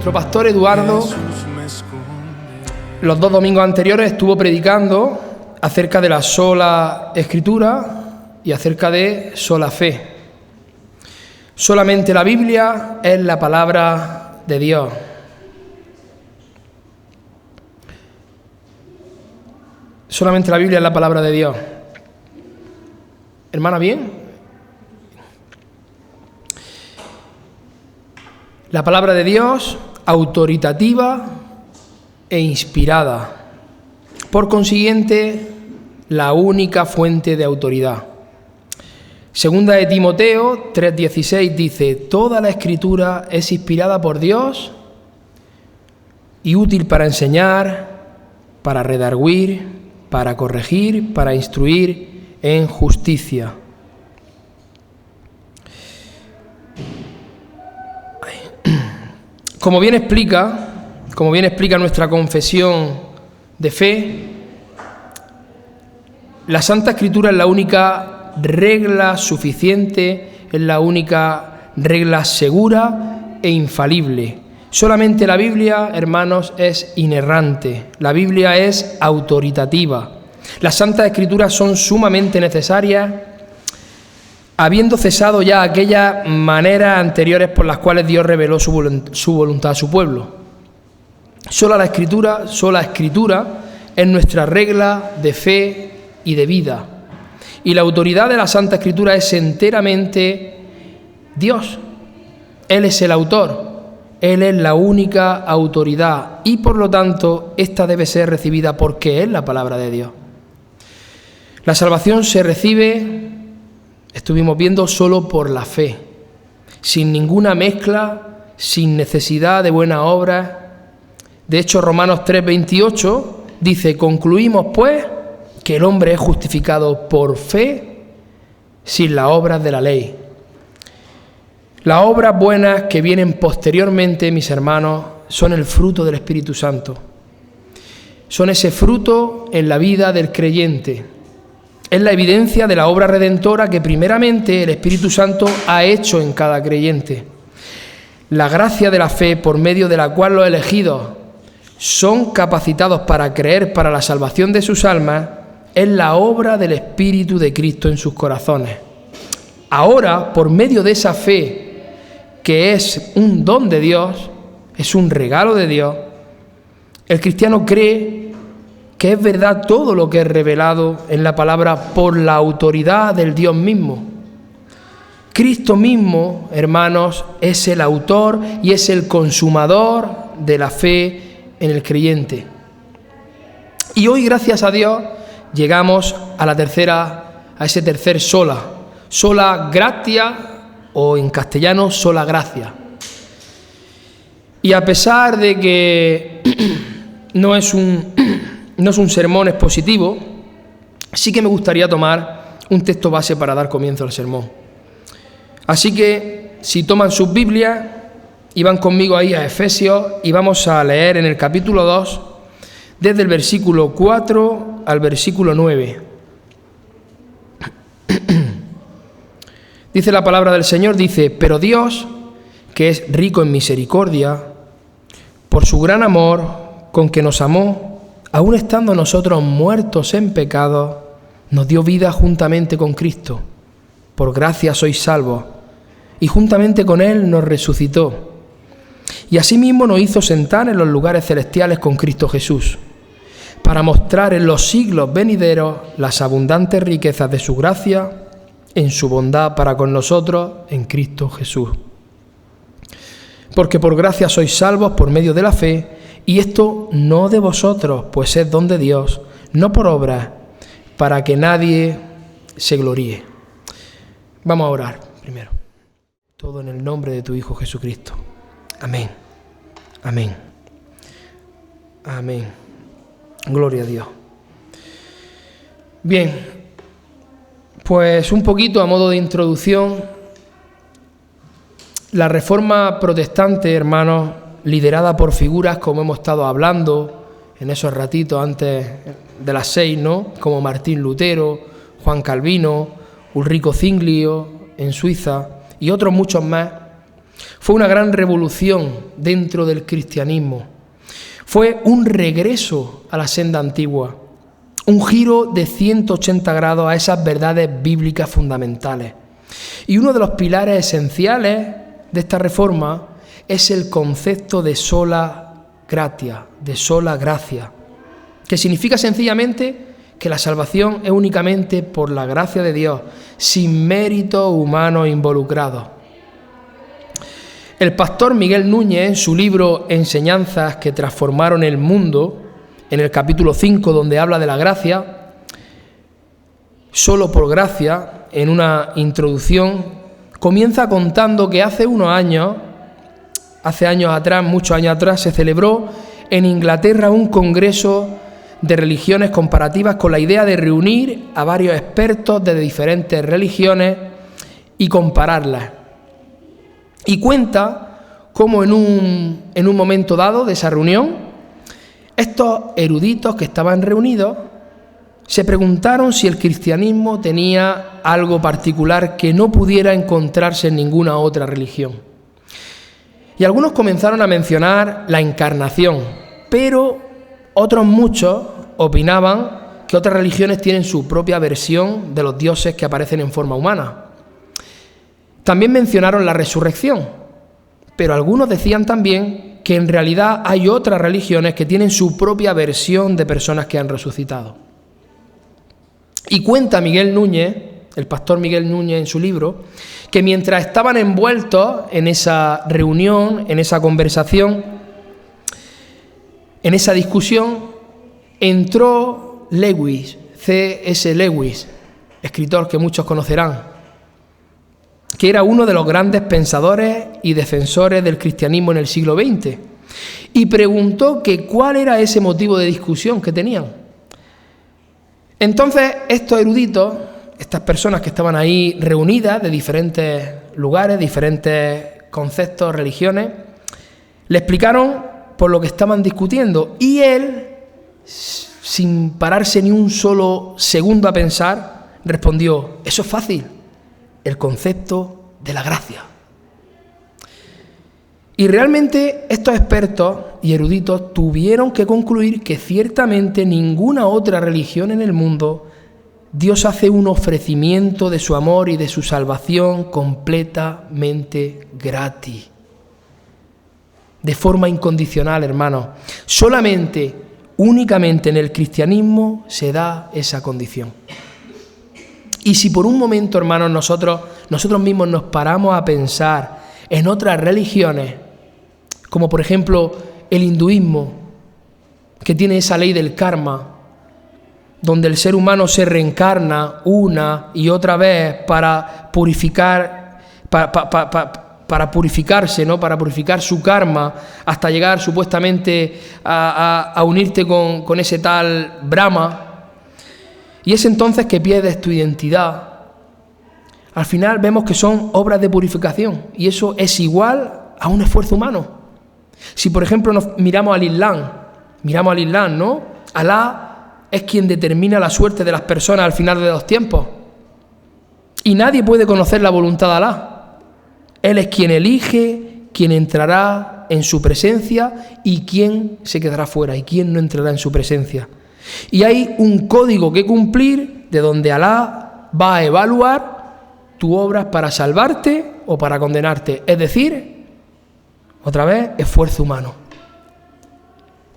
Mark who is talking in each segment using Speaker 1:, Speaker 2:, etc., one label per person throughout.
Speaker 1: Nuestro pastor Eduardo, los 2 domingos anteriores, estuvo predicando acerca de la sola Escritura y acerca de sola fe. Solamente la Biblia es la palabra de Dios. Solamente la Biblia es la palabra de Dios. Hermana, ¿bien? La palabra de Dios, autoritativa e inspirada. Por consiguiente, la única fuente de autoridad. Segunda de Timoteo 3:16 dice: toda la Escritura es inspirada por Dios y útil para enseñar, para redarguir, para corregir, para instruir en justicia. Como bien explica nuestra confesión de fe, la Santa Escritura es la única regla suficiente, es la única regla segura e infalible. Solamente la Biblia, hermanos, es inerrante. La Biblia es autoritativa. Las Santas Escrituras son sumamente necesarias, habiendo cesado ya aquellas maneras anteriores por las cuales Dios reveló su voluntad a su pueblo. Sola Escritura es nuestra regla de fe y de vida. Y la autoridad de la Santa Escritura es enteramente Dios. Él es el autor, Él es la única autoridad y por lo tanto esta debe ser recibida porque es la palabra de Dios. La salvación se recibe, estuvimos viendo, solo por la fe, sin ninguna mezcla, sin necesidad de buenas obras. De hecho, Romanos 3:28 dice: concluimos pues que el hombre es justificado por fe sin las obras de la ley. Las obras buenas que vienen posteriormente, mis hermanos, son el fruto del Espíritu Santo. Son ese fruto en la vida del creyente. Es la evidencia de la obra redentora que primeramente el Espíritu Santo ha hecho en cada creyente. La gracia de la fe, por medio de la cual los elegidos son capacitados para creer para la salvación de sus almas, es la obra del Espíritu de Cristo en sus corazones. Ahora, por medio de esa fe, que es un don de Dios, es un regalo de Dios, el cristiano cree que es verdad todo lo que es revelado en la palabra por la autoridad del Dios mismo. Cristo mismo, hermanos, es el autor y es el consumador de la fe en el creyente. Y hoy, gracias a Dios, llegamos a ese tercer sola gratia, o en castellano, sola gracia. Y a pesar de que no es un sermón expositivo, sí que me gustaría tomar un texto base para dar comienzo al sermón. Así que, si toman sus Biblias y van conmigo ahí a Efesios, y vamos a leer en el capítulo 2, desde el versículo 4 al versículo 9. Dice la palabra del Señor, dice: pero Dios, que es rico en misericordia, por su gran amor con que nos amó, aun estando nosotros muertos en pecado, nos dio vida juntamente con Cristo. Por gracia sois salvos, y juntamente con Él nos resucitó. Y asimismo nos hizo sentar en los lugares celestiales con Cristo Jesús, para mostrar en los siglos venideros las abundantes riquezas de su gracia en su bondad para con nosotros en Cristo Jesús. Porque por gracia sois salvos por medio de la fe, y esto no de vosotros, pues es don de Dios, no por obras, para que nadie se gloríe. Vamos a orar primero. Todo en el nombre de tu Hijo Jesucristo. Amén. Amén. Amén. Gloria a Dios. Bien, pues un poquito a modo de introducción, la Reforma protestante, hermanos, liderada por figuras como hemos estado hablando en esos ratitos antes de las 6, ¿no? Como Martín Lutero, Juan Calvino, Ulrico Zwinglio en Suiza y otros muchos más, Fue una gran revolución dentro del cristianismo. Fue un regreso a la senda antigua, un giro de 180 grados a esas verdades bíblicas fundamentales. Y uno de los pilares esenciales de esta reforma es el concepto de sola gratia, que significa sencillamente que la salvación es únicamente por la gracia de Dios, sin méritos humanos involucrados. El pastor Miguel Núñez, en su libro Enseñanzas que transformaron el mundo, en el capítulo 5, donde habla de la gracia, solo por gracia, en una introducción, comienza contando que hace años atrás, muchos años atrás, se celebró en Inglaterra un congreso de religiones comparativas con la idea de reunir a varios expertos de diferentes religiones y compararlas. Y cuenta cómo en un momento dado de esa reunión, estos eruditos que estaban reunidos se preguntaron si el cristianismo tenía algo particular que no pudiera encontrarse en ninguna otra religión. Y algunos comenzaron a mencionar la encarnación, pero otros muchos opinaban que otras religiones tienen su propia versión de los dioses que aparecen en forma humana. También mencionaron la resurrección, pero algunos decían también que en realidad hay otras religiones que tienen su propia versión de personas que han resucitado. Y cuenta Miguel Núñez, el pastor Miguel Núñez en su libro, que mientras estaban envueltos en esa reunión, en esa conversación, en esa discusión, entró Lewis, C.S. Lewis, escritor que muchos conocerán, que era uno de los grandes pensadores y defensores del cristianismo en el siglo XX, y preguntó que cuál era ese motivo de discusión que tenían. Entonces, estos eruditos, estas personas que estaban ahí reunidas de diferentes lugares, diferentes conceptos, religiones, le explicaron por lo que estaban discutiendo, y él, sin pararse ni un solo segundo a pensar, respondió: eso es fácil, el concepto de la gracia. Y realmente estos expertos y eruditos tuvieron que concluir que ciertamente ninguna otra religión en el mundo Dios hace un ofrecimiento de su amor y de su salvación completamente gratis, de forma incondicional, hermanos. Solamente, únicamente en el cristianismo se da esa condición. Y si por un momento, hermanos, nosotros mismos nos paramos a pensar en otras religiones, como por ejemplo el hinduismo, que tiene esa ley del karma, donde el ser humano se reencarna una y otra vez para purificar, para purificarse, ¿no? Para purificar su karma, hasta llegar supuestamente a unirte con ese tal Brahma. Y es entonces que pierdes tu identidad. Al final vemos que son obras de purificación, y eso es igual a un esfuerzo humano. Si por ejemplo nos miramos al Islam, ¿no? Alá es quien determina la suerte de las personas al final de los tiempos. Y nadie puede conocer la voluntad de Alá. Él es quien elige, quien entrará en su presencia y quién se quedará fuera y quién no entrará en su presencia. Y hay un código que cumplir de donde Alá va a evaluar tu obra para salvarte o para condenarte. Es decir, otra vez, esfuerzo humano.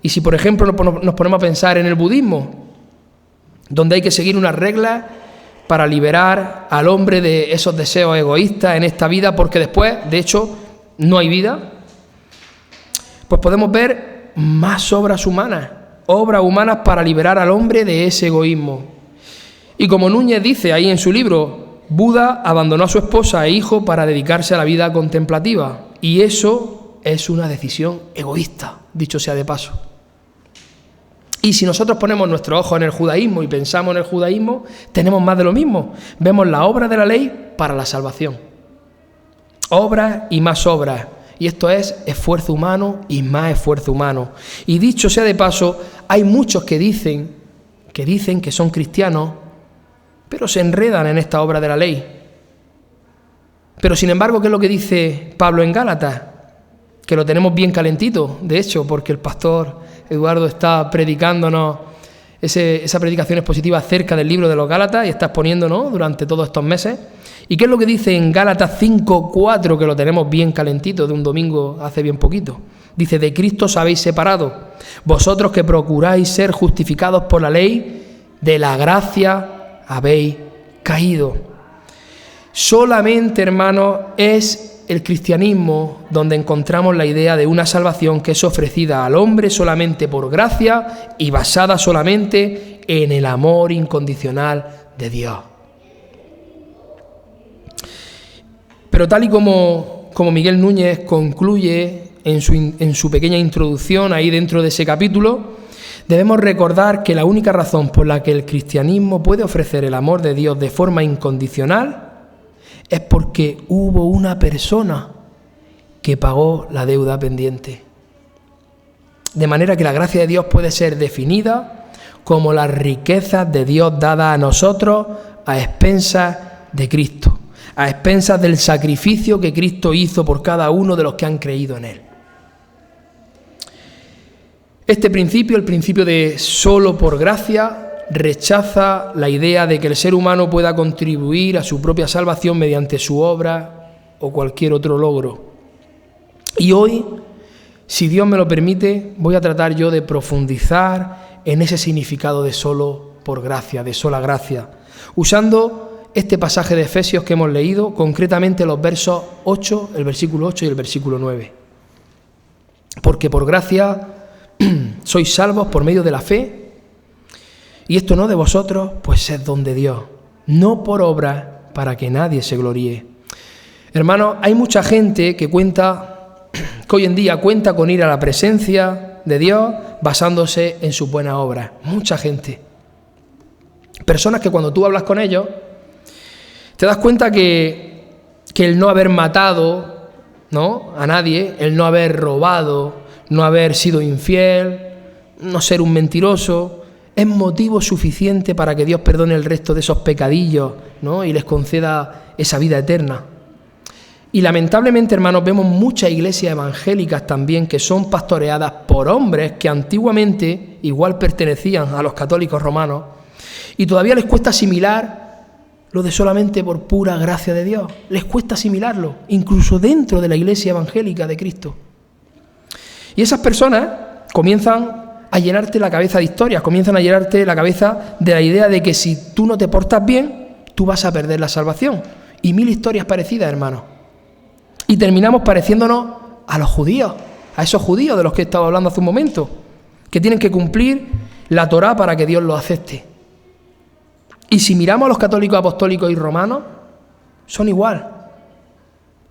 Speaker 1: Y si por ejemplo nos ponemos a pensar en el budismo, donde hay que seguir unas reglas para liberar al hombre de esos deseos egoístas en esta vida, porque después, de hecho, no hay vida, pues podemos ver más obras humanas para liberar al hombre de ese egoísmo. Y como Núñez dice ahí en su libro, Buda abandonó a su esposa e hijo para dedicarse a la vida contemplativa, y eso es una decisión egoísta, dicho sea de paso. Y si nosotros ponemos nuestro ojo en el judaísmo y pensamos en el judaísmo, tenemos más de lo mismo. Vemos la obra de la ley para la salvación. Obras y más obras. Y esto es esfuerzo humano y más esfuerzo humano. Y dicho sea de paso, hay muchos que dicen que son cristianos, pero se enredan en esta obra de la ley. Pero sin embargo, ¿qué es lo que dice Pablo en Gálatas? Que lo tenemos bien calentito, de hecho, porque el pastor Eduardo está predicándonos esa predicación expositiva acerca del libro de los Gálatas y está exponiéndonos durante todos estos meses. ¿Y qué es lo que dice en Gálatas 5:4, que lo tenemos bien calentito de un domingo hace bien poquito? Dice: de Cristo os habéis separado, vosotros que procuráis ser justificados por la ley, de la gracia habéis caído. Solamente, hermanos, es el cristianismo donde encontramos la idea de una salvación que es ofrecida al hombre solamente por gracia y basada solamente en el amor incondicional de Dios. Pero tal y como Miguel Núñez concluye en su pequeña introducción ahí dentro de ese capítulo, debemos recordar que la única razón por la que el cristianismo puede ofrecer el amor de Dios de forma incondicional es porque hubo una persona que pagó la deuda pendiente. De manera que la gracia de Dios puede ser definida como las riquezas de Dios dadas a nosotros a expensas de Cristo, a expensas del sacrificio que Cristo hizo por cada uno de los que han creído en Él. Este principio, el principio de solo por gracia, rechaza la idea de que el ser humano pueda contribuir a su propia salvación mediante su obra o cualquier otro logro. Y hoy, si Dios me lo permite, voy a tratar yo de profundizar en ese significado de solo por gracia, de sola gracia, usando este pasaje de Efesios que hemos leído, concretamente los versos 8, el versículo 8 y el versículo 9. Porque por gracia sois salvos por medio de la fe, y esto no de vosotros, pues es don de Dios, no por obras, para que nadie se gloríe. Hermanos, hay mucha gente que hoy en día cuenta con ir a la presencia de Dios basándose en sus buenas obras. Mucha gente. Personas que cuando tú hablas con ellos, te das cuenta que el no haber matado, ¿no?, a nadie, el no haber robado, no haber sido infiel, no ser un mentiroso, es motivo suficiente para que Dios perdone el resto de esos pecadillos, ¿no?, y les conceda esa vida eterna. Y lamentablemente, hermanos, vemos muchas iglesias evangélicas también que son pastoreadas por hombres que antiguamente igual pertenecían a los católicos romanos y todavía les cuesta asimilar lo de solamente por pura gracia de Dios. Les cuesta asimilarlo, incluso dentro de la iglesia evangélica de Cristo. Y esas personas comienzan a llenarte la cabeza de historias, comienzan a llenarte la cabeza de la idea de que si tú no te portas bien, tú vas a perder la salvación. Y mil historias parecidas, hermanos. Y terminamos pareciéndonos a los judíos, a esos judíos de los que he estado hablando hace un momento, que tienen que cumplir la Torá para que Dios los acepte. Y si miramos a los católicos apostólicos y romanos, son igual.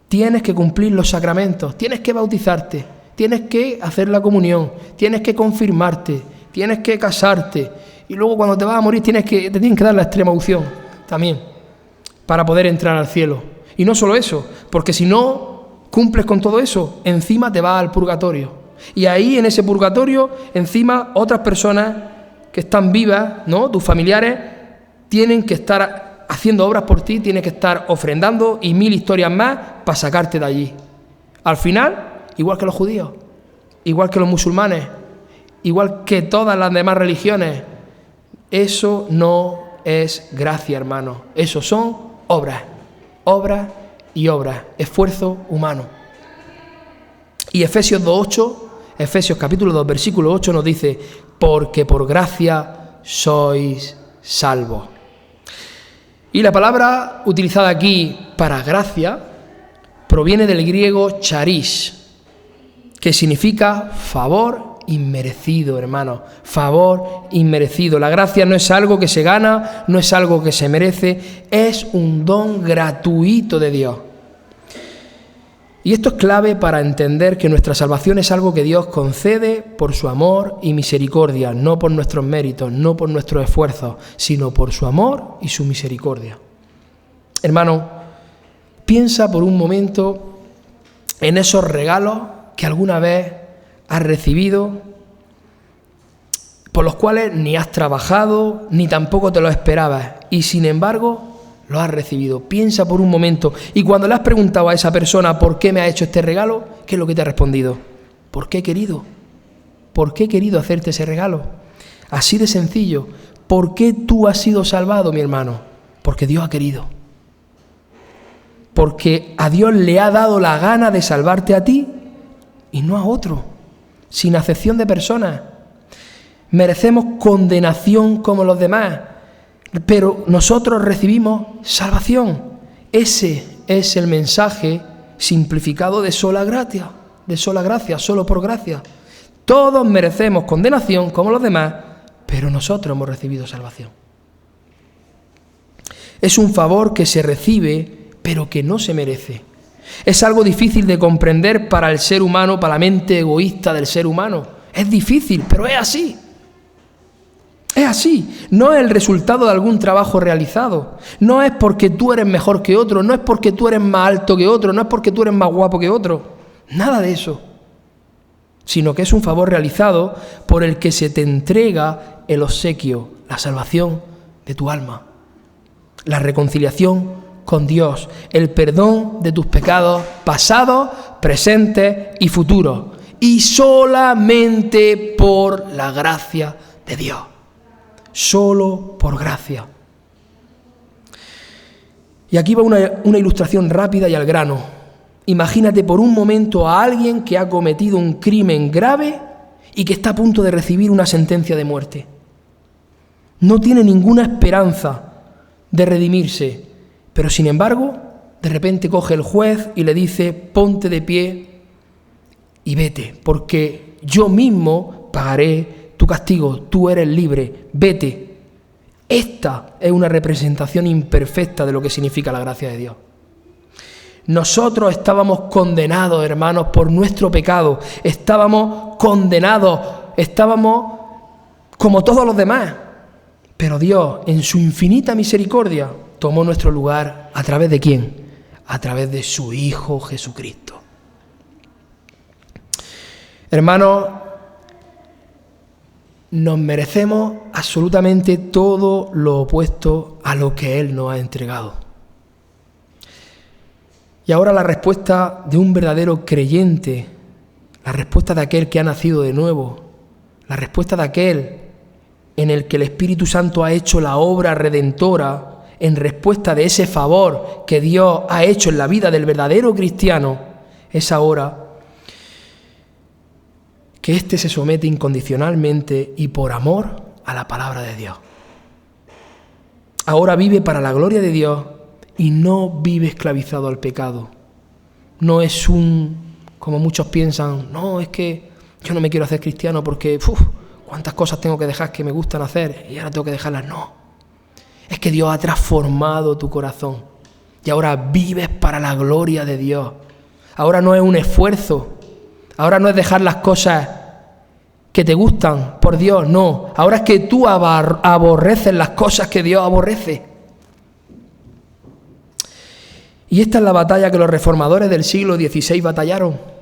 Speaker 1: Tienes que cumplir los sacramentos, tienes que bautizarte, tienes que hacer la comunión, tienes que confirmarte, tienes que casarte y luego cuando te vas a morir te tienen que dar la extrema unción también para poder entrar al cielo. Y no solo eso, porque si no cumples con todo eso, encima te vas al purgatorio. Y ahí en ese purgatorio, encima otras personas que están vivas, ¿no?, tus familiares, tienen que estar haciendo obras por ti, tienen que estar ofrendando y mil historias más para sacarte de allí. Al final, igual que los judíos, igual que los musulmanes, igual que todas las demás religiones, eso no es gracia, hermano. Eso son obras, obras y obras, esfuerzo humano. Y Efesios 2:8, Efesios capítulo 2, versículo 8 nos dice: porque por gracia sois salvos. Y la palabra utilizada aquí para gracia proviene del griego charis, que significa favor inmerecido, hermano, favor inmerecido. La gracia no es algo que se gana, no es algo que se merece, es un don gratuito de Dios. Y esto es clave para entender que nuestra salvación es algo que Dios concede por su amor y misericordia, no por nuestros méritos, no por nuestros esfuerzos, sino por su amor y su misericordia. Hermano, piensa por un momento en esos regalos que alguna vez has recibido, por los cuales ni has trabajado, ni tampoco te los esperabas, y sin embargo lo has recibido. Piensa por un momento. Y cuando le has preguntado a esa persona por qué me ha hecho este regalo, ¿qué es lo que te ha respondido? Porque he querido. Porque he querido hacerte ese regalo. Así de sencillo. ¿Por qué tú has sido salvado, mi hermano? Porque Dios ha querido. Porque a Dios le ha dado la gana de salvarte a ti y no a otro, sin acepción de personas. Merecemos condenación como los demás, pero nosotros recibimos salvación. Ese es el mensaje simplificado de sola gracia, solo por gracia. Todos merecemos condenación como los demás, pero nosotros hemos recibido salvación. Es un favor que se recibe, pero que no se merece. Es algo difícil de comprender para el ser humano, para la mente egoísta del ser humano. Es difícil, pero es así. Es así. No es el resultado de algún trabajo realizado. No es porque tú eres mejor que otro, no es porque tú eres más alto que otro, no es porque tú eres más guapo que otro. Nada de eso. Sino que es un favor realizado por el que se te entrega el obsequio, la salvación de tu alma, la reconciliación con Dios, el perdón de tus pecados pasados, presentes y futuros, y solamente por la gracia de Dios, solo por gracia. Y aquí va una ilustración rápida y al grano. Imagínate por un momento a alguien que ha cometido un crimen grave y que está a punto de recibir una sentencia de muerte. No tiene ninguna esperanza de redimirse. Pero sin embargo, de repente coge el juez y le dice: ponte de pie y vete, porque yo mismo pagaré tu castigo, tú eres libre, vete. Esta es una representación imperfecta de lo que significa la gracia de Dios. Nosotros estábamos condenados, hermanos, por nuestro pecado. Estábamos condenados, estábamos como todos los demás. Pero Dios, en su infinita misericordia, tomó nuestro lugar. ¿A través de quién? A través de su Hijo Jesucristo. Hermanos, nos merecemos absolutamente todo lo opuesto a lo que Él nos ha entregado. Y ahora la respuesta de un verdadero creyente, la respuesta de aquel que ha nacido de nuevo, la respuesta de aquel en el que el Espíritu Santo ha hecho la obra redentora, en respuesta de ese favor que Dios ha hecho en la vida del verdadero cristiano, es ahora que éste se somete incondicionalmente y por amor a la palabra de Dios. Ahora vive para la gloria de Dios y no vive esclavizado al pecado. No es como muchos piensan, no, es que yo no me quiero hacer cristiano porque cuántas cosas tengo que dejar que me gustan hacer y ahora tengo que dejarlas. No. Es que Dios ha transformado tu corazón y ahora vives para la gloria de Dios. Ahora no es un esfuerzo, ahora no es dejar las cosas que te gustan por Dios, no. Ahora es que tú aborreces las cosas que Dios aborrece. Y esta es la batalla que los reformadores del siglo XVI batallaron.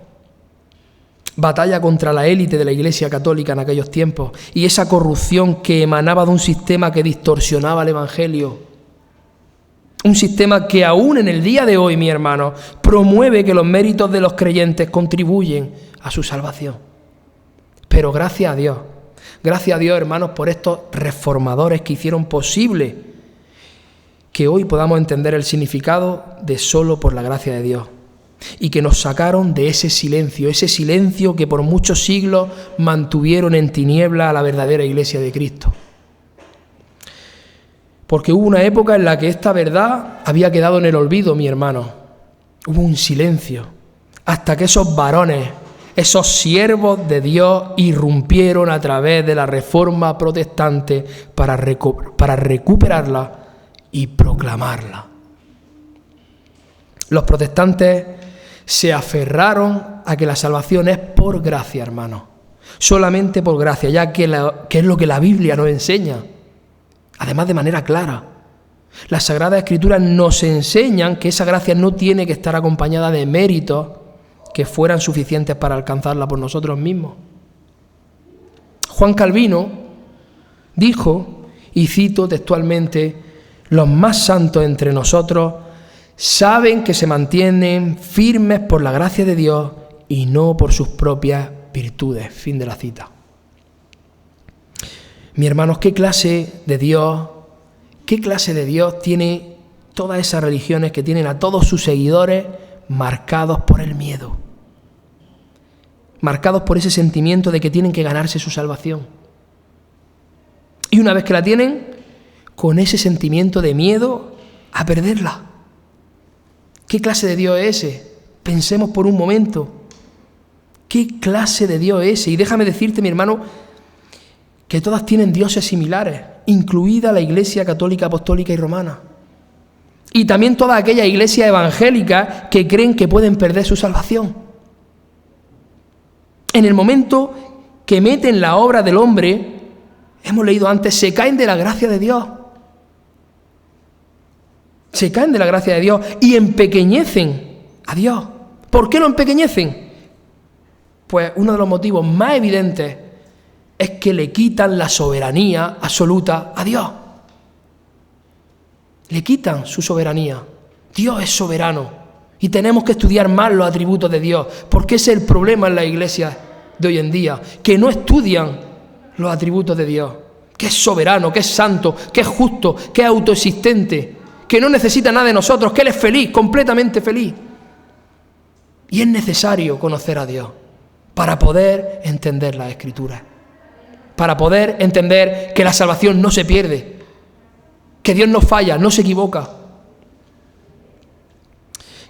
Speaker 1: Batalla contra la élite de la Iglesia Católica en aquellos tiempos y esa corrupción que emanaba de un sistema que distorsionaba el Evangelio. Un sistema que aún en el día de hoy, mi hermano, promueve que los méritos de los creyentes contribuyen a su salvación. Pero gracias a Dios, hermanos, por estos reformadores que hicieron posible que hoy podamos entender el significado de solo por la gracia de Dios. Y que nos sacaron de ese silencio que por muchos siglos mantuvieron en tiniebla a la verdadera Iglesia de Cristo. Porque hubo una época en la que esta verdad había quedado en el olvido, mi hermano. Hubo un silencio, hasta que esos varones, esos siervos de Dios, irrumpieron a través de la Reforma protestante para recuperarla y proclamarla. Los protestantes se aferraron a que la salvación es por gracia, hermano. Solamente por gracia, ya que es lo que la Biblia nos enseña. Además, de manera clara. Las Sagradas Escrituras nos enseñan que esa gracia no tiene que estar acompañada de méritos que fueran suficientes para alcanzarla por nosotros mismos. Juan Calvino dijo, y cito textualmente, los más santos entre nosotros, saben que se mantienen firmes por la gracia de Dios y no por sus propias virtudes. Fin de la cita. Mis hermanos, ¿qué clase de Dios tiene todas esas religiones que tienen a todos sus seguidores marcados por el miedo? Marcados por ese sentimiento de que tienen que ganarse su salvación. Y una vez que la tienen, con ese sentimiento de miedo a perderla. ¿Qué clase de Dios es ese? Pensemos por un momento. ¿Qué clase de Dios es ese? Y déjame decirte, mi hermano, que todas tienen dioses similares, incluida la Iglesia Católica, Apostólica y Romana. Y también todas aquellas iglesias evangélicas que creen que pueden perder su salvación. En el momento que meten la obra del hombre, hemos leído antes, se caen de la gracia de Dios. Se caen de la gracia de Dios y empequeñecen a Dios. ¿Por qué lo empequeñecen? Pues uno de los motivos más evidentes es que le quitan la soberanía absoluta a Dios. Le quitan su soberanía. Dios es soberano. Y tenemos que estudiar más los atributos de Dios, porque ese es el problema en la iglesia de hoy en día, que no estudian los atributos de Dios, que es soberano, que es santo, que es justo, que es autoexistente, que no necesita nada de nosotros, que Él es feliz, completamente feliz. Y es necesario conocer a Dios para poder entender las Escrituras, para poder entender que la salvación no se pierde, que Dios no falla, no se equivoca.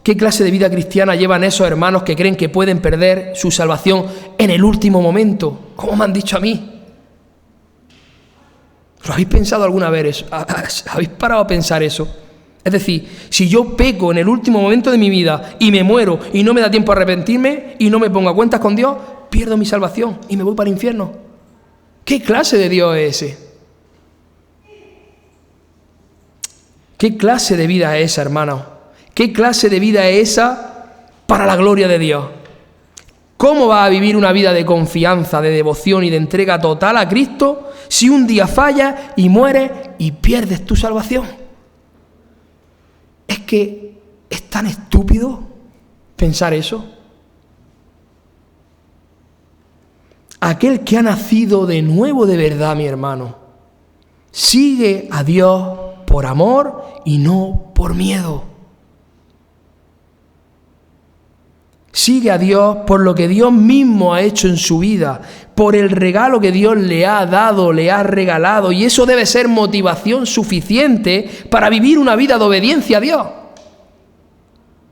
Speaker 1: ¿Qué clase de vida cristiana llevan esos hermanos que creen que pueden perder su salvación en el último momento? ¿Cómo me han dicho a mí? ¿Lo habéis pensado alguna vez? ¿Habéis parado a pensar eso? Es decir, si yo peco en el último momento de mi vida y me muero y no me da tiempo a arrepentirme y no me pongo a cuentas con Dios, pierdo mi salvación y me voy para el infierno. ¿Qué clase de Dios es ese? ¿Qué clase de vida es esa, hermano? ¿Qué clase de vida es esa para la gloria de Dios? ¿Cómo vas a vivir una vida de confianza, de devoción y de entrega total a Cristo si un día fallas y mueres y pierdes tu salvación? ¿Es que es tan estúpido pensar eso? Aquel que ha nacido de nuevo de verdad, mi hermano, sigue a Dios por amor y no por miedo. Sigue a Dios por lo que Dios mismo ha hecho en su vida, por el regalo que Dios le ha dado, le ha regalado, y eso debe ser motivación suficiente para vivir una vida de obediencia a Dios.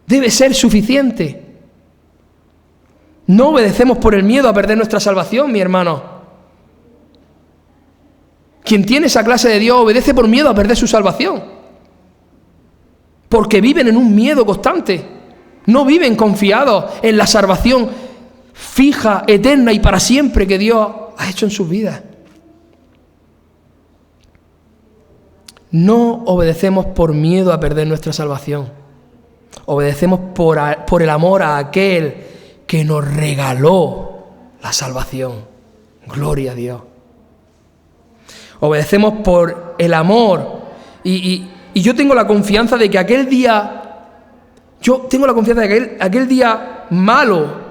Speaker 1: Debe ser suficiente. No obedecemos por el miedo a perder nuestra salvación, mi hermano. Quien tiene esa clase de Dios obedece por miedo a perder su salvación, porque viven en un miedo constante. No viven confiados en la salvación fija, eterna y para siempre que Dios ha hecho en sus vidas. No obedecemos por miedo a perder nuestra salvación. Obedecemos por el amor a aquel que nos regaló la salvación. Gloria a Dios. Obedecemos por el amor. Y yo tengo la confianza de que aquel día malo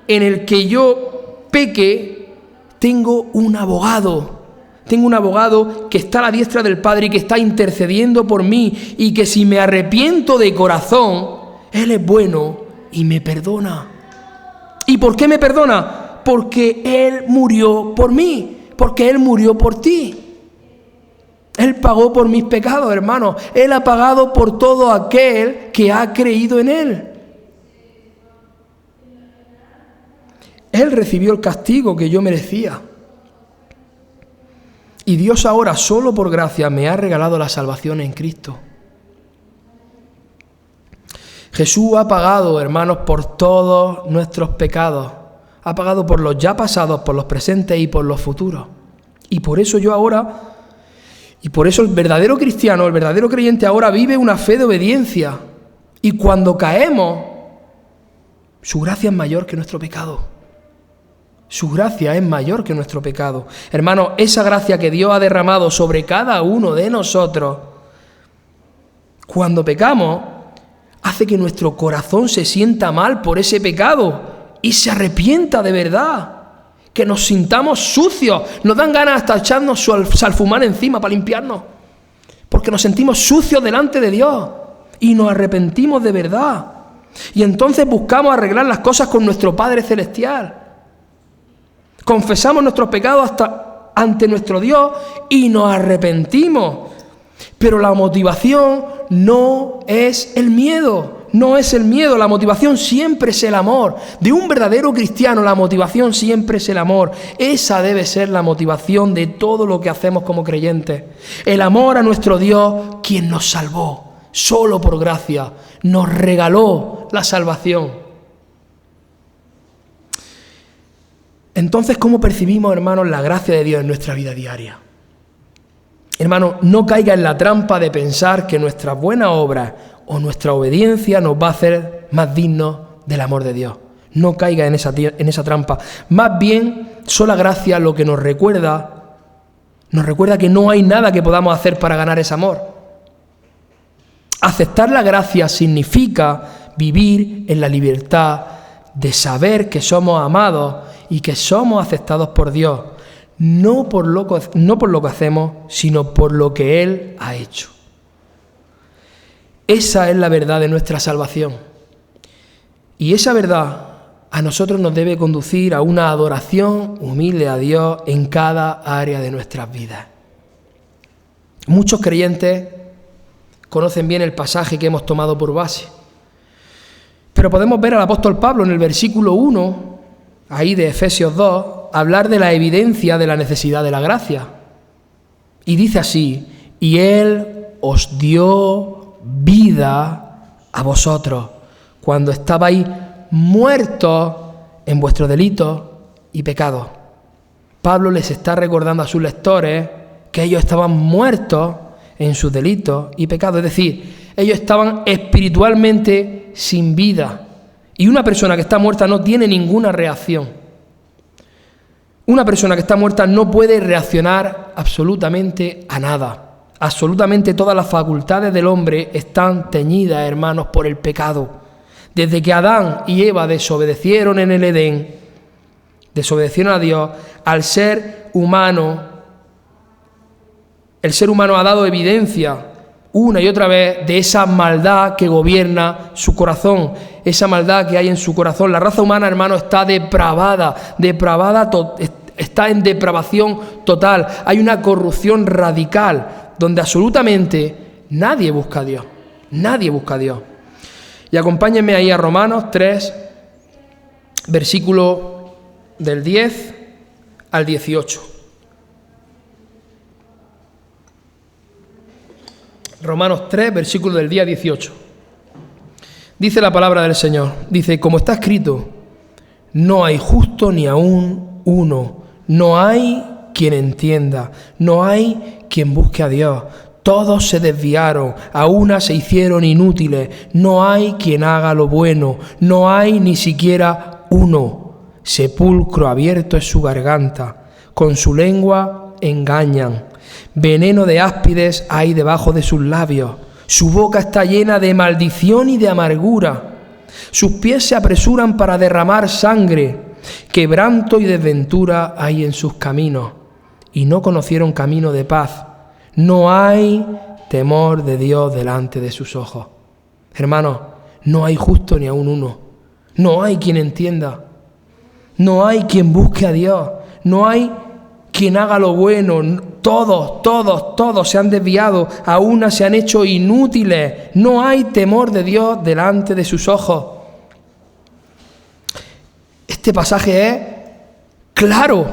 Speaker 1: en el que yo peque, tengo un abogado. Tengo un abogado que está a la diestra del Padre y que está intercediendo por mí, y que si me arrepiento de corazón, Él es bueno y me perdona. ¿Y por qué me perdona? Porque Él murió por mí, porque Él murió por ti. Él pagó por mis pecados, hermanos. Él ha pagado por todo aquel que ha creído en Él. Él recibió el castigo que yo merecía. Y Dios ahora, solo por gracia, me ha regalado la salvación en Cristo. Jesús ha pagado, hermanos, por todos nuestros pecados. Ha pagado por los ya pasados, por los presentes y por los futuros. Y por eso el verdadero cristiano, el verdadero creyente ahora vive una fe de obediencia. Y cuando caemos, su gracia es mayor que nuestro pecado. Su gracia es mayor que nuestro pecado. Hermanos, esa gracia que Dios ha derramado sobre cada uno de nosotros Cuando pecamos, hace que nuestro corazón se sienta mal por ese pecado y se arrepienta de verdad. Que nos sintamos sucios, nos dan ganas hasta echarnos salfumán encima para limpiarnos, porque nos sentimos sucios delante de Dios y nos arrepentimos de verdad. Y entonces buscamos arreglar las cosas con nuestro Padre Celestial. Confesamos nuestros pecados ante nuestro Dios y nos arrepentimos. Pero la motivación no es el miedo. No es el miedo, la motivación siempre es el amor. De un verdadero cristiano la motivación siempre es el amor. Esa debe ser la motivación de todo lo que hacemos como creyentes. El amor a nuestro Dios, quien nos salvó, solo por gracia, nos regaló la salvación. Entonces, ¿cómo percibimos, hermanos, la gracia de Dios en nuestra vida diaria? Hermano, no caiga en la trampa de pensar que nuestras buenas obras o nuestra obediencia nos va a hacer más dignos del amor de Dios. No caiga en esa trampa. Más bien, sola gracia lo que nos recuerda que no hay nada que podamos hacer para ganar ese amor. Aceptar la gracia significa vivir en la libertad de saber que somos amados y que somos aceptados por Dios. No por lo que hacemos, sino por lo que Él ha hecho. Esa es la verdad de nuestra salvación. Y esa verdad a nosotros nos debe conducir a una adoración humilde a Dios en cada área de nuestras vidas. Muchos creyentes conocen bien el pasaje que hemos tomado por base. Pero podemos ver al apóstol Pablo en el versículo 1, ahí de Efesios 2, hablar de la evidencia de la necesidad de la gracia. Y dice así: y Él os dio vida a vosotros cuando estabais muertos en vuestros delitos y pecados. Pablo les está recordando a sus lectores que ellos estaban muertos en sus delitos y pecados, es decir, ellos estaban espiritualmente sin vida. Y una persona que está muerta no tiene ninguna reacción. Una persona que está muerta no puede reaccionar absolutamente a nada. Absolutamente todas las facultades del hombre están teñidas, hermanos, por el pecado. Desde que Adán y Eva desobedecieron en el Edén, desobedecieron a Dios, al ser humano, el ser humano ha dado evidencia una y otra vez de esa maldad que gobierna su corazón, esa maldad que hay en su corazón. La raza humana, hermano, está depravada, está en depravación total. Hay una corrupción radical donde absolutamente nadie busca a Dios. Nadie busca a Dios. Y acompáñenme ahí a Romanos 3, versículo del 10 al 18. Romanos 3, versículo del 10 al 18. Dice la palabra del Señor. Dice: como está escrito, no hay justo ni aún uno. No hay quien entienda, no hay quien busque a Dios. Todos se desviaron, a una se hicieron inútiles. No hay quien haga lo bueno, no hay ni siquiera uno. Sepulcro abierto es su garganta, con su lengua engañan. Veneno de áspides hay debajo de sus labios. Su boca está llena de maldición y de amargura. Sus pies se apresuran para derramar sangre. Quebranto y desventura hay en sus caminos, y no conocieron camino de paz. No hay temor de Dios delante de sus ojos. Hermanos, no hay justo ni aun uno. No hay quien entienda. No hay quien busque a Dios. No hay quien haga lo bueno. Todos se han desviado. A una se han hecho inútiles. No hay temor de Dios delante de sus ojos. Este pasaje es claro,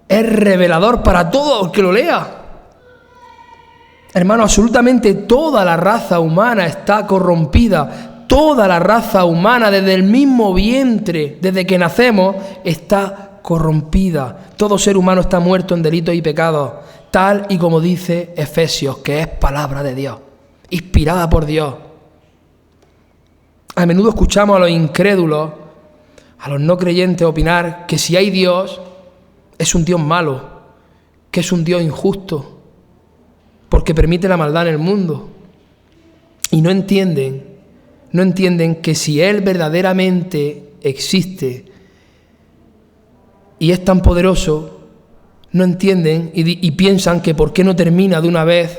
Speaker 1: es revelador para todo el que lo lea. Hermano, absolutamente toda la raza humana está corrompida. Toda la raza humana, desde el mismo vientre, desde que nacemos, está corrompida. Todo ser humano está muerto en delitos y pecados, tal y como dice Efesios, que es palabra de Dios, inspirada por Dios. A menudo escuchamos a los incrédulos, a los no creyentes, opinar que si hay Dios, es un Dios malo, que es un Dios injusto, porque permite la maldad en el mundo. Y no entienden que si Él verdaderamente existe y es tan poderoso, no entienden y piensan que por qué no termina de una vez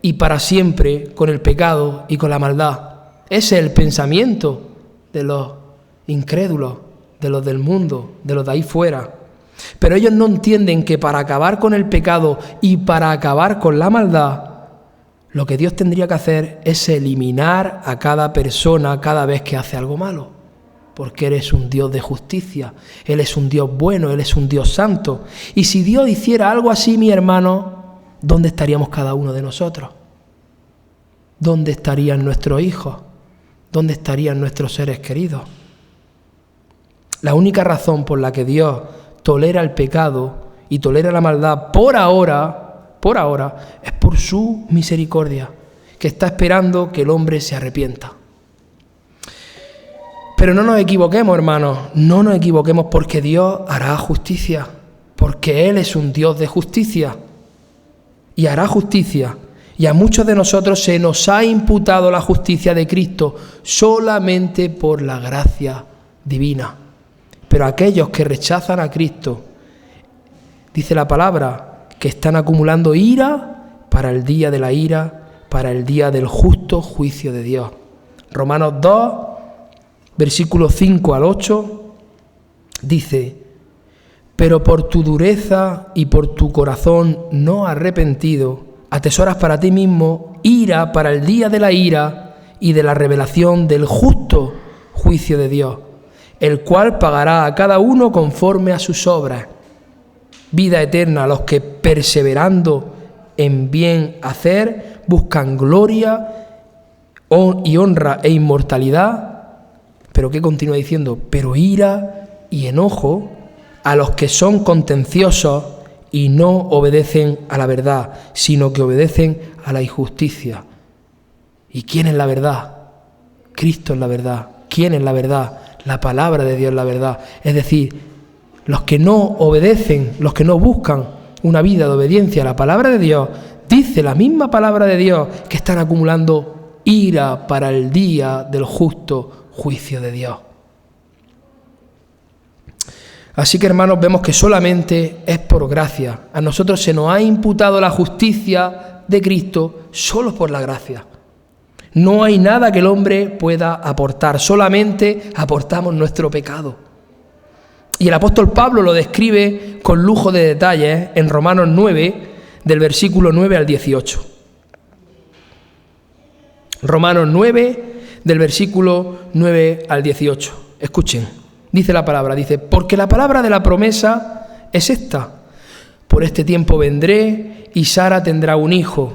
Speaker 1: y para siempre con el pecado y con la maldad. Ese es el pensamiento de los incrédulos, de los del mundo, de los de ahí fuera. Pero ellos no entienden que para acabar con el pecado y para acabar con la maldad, lo que Dios tendría que hacer es eliminar a cada persona cada vez que hace algo malo. Porque Él es un Dios de justicia, Él es un Dios bueno, Él es un Dios santo. Y si Dios hiciera algo así, mi hermano, ¿dónde estaríamos cada uno de nosotros? ¿Dónde estarían nuestros hijos? ¿Dónde estarían nuestros seres queridos? La única razón por la que Dios tolera el pecado y tolera la maldad por ahora, es por su misericordia, que está esperando que el hombre se arrepienta. Pero no nos equivoquemos, hermanos, no nos equivoquemos, porque Dios hará justicia, porque Él es un Dios de justicia y hará justicia. Y a muchos de nosotros se nos ha imputado la justicia de Cristo solamente por la gracia divina. Pero aquellos que rechazan a Cristo, dice la palabra, que están acumulando ira para el día de la ira, para el día del justo juicio de Dios. Romanos 2, versículos 5 al 8, dice: pero por tu dureza y por tu corazón no arrepentido, atesoras para ti mismo ira para el día de la ira y de la revelación del justo juicio de Dios, el cual pagará a cada uno conforme a sus obras. Vida eterna a los que, perseverando en bien hacer, buscan gloria y honra e inmortalidad. Pero ¿qué continúa diciendo? Pero ira y enojo a los que son contenciosos y no obedecen a la verdad, sino que obedecen a la injusticia. ¿Y quién es la verdad? Cristo es la verdad. ¿Quién es la verdad? La palabra de Dios es la verdad. Es decir, los que no obedecen, los que no buscan una vida de obediencia a la palabra de Dios, dice la misma palabra de Dios que están acumulando ira para el día del justo juicio de Dios. Así que, hermanos, vemos que solamente es por gracia. A nosotros se nos ha imputado la justicia de Cristo solo por la gracia. No hay nada que el hombre pueda aportar, solamente aportamos nuestro pecado. Y el apóstol Pablo lo describe con lujo de detalles en Romanos 9, del versículo 9 al 18. Romanos 9, del versículo 9 al 18. Escuchen, dice la palabra, dice: porque la palabra de la promesa es esta: por este tiempo vendré y Sara tendrá un hijo.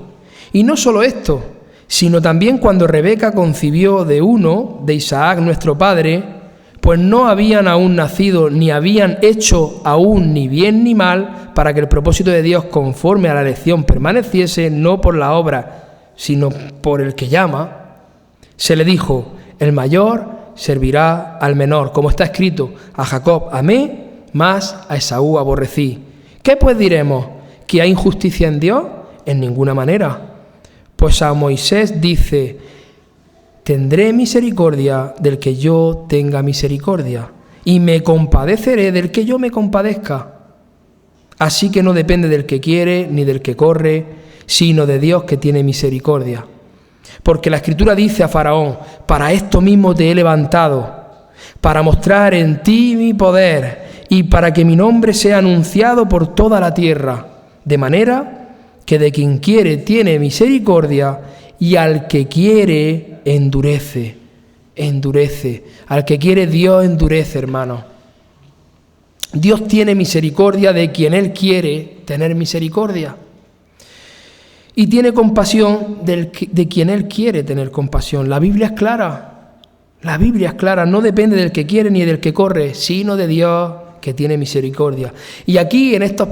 Speaker 1: Y no solo esto, sino también cuando Rebeca concibió de uno, de Isaac nuestro padre, pues no habían aún nacido, ni habían hecho aún ni bien ni mal, para que el propósito de Dios conforme a la elección permaneciese, no por la obra, sino por el que llama. Se le dijo: el mayor servirá al menor, como está escrito: a Jacob amé, mas a Esaú aborrecí. ¿Qué pues diremos? ¿Que hay injusticia en Dios? En ninguna manera. Pues a Moisés dice: tendré misericordia del que yo tenga misericordia, y me compadeceré del que yo me compadezca. Así que no depende del que quiere ni del que corre, sino de Dios que tiene misericordia. Porque la Escritura dice a Faraón: para esto mismo te he levantado, para mostrar en ti mi poder, y para que mi nombre sea anunciado por toda la tierra, de manera que de quien quiere tiene misericordia, y al que quiere endurece. Al que quiere Dios endurece, hermano. Dios tiene misericordia de quien Él quiere tener misericordia. Y tiene compasión de quien Él quiere tener compasión. La Biblia es clara. La Biblia es clara. No depende del que quiere ni del que corre, sino de Dios que tiene misericordia. Y aquí en estos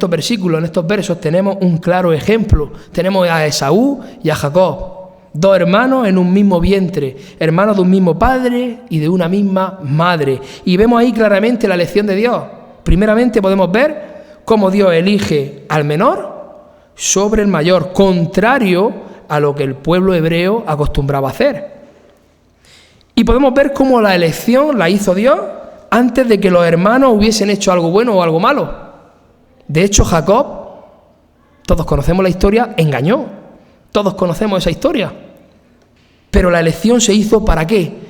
Speaker 1: versículos, en estos versos, tenemos un claro ejemplo. Tenemos a Esaú y a Jacob, dos hermanos en un mismo vientre, hermanos de un mismo padre y de una misma madre. Y vemos ahí claramente la elección de Dios. Primeramente podemos ver cómo Dios elige al menor sobre el mayor, contrario a lo que el pueblo hebreo acostumbraba a hacer. Y podemos ver cómo la elección la hizo Dios antes de que los hermanos hubiesen hecho algo bueno o algo malo. De hecho, Jacob, todos conocemos la historia, engañó. Todos conocemos esa historia. Pero la elección se hizo ¿para qué?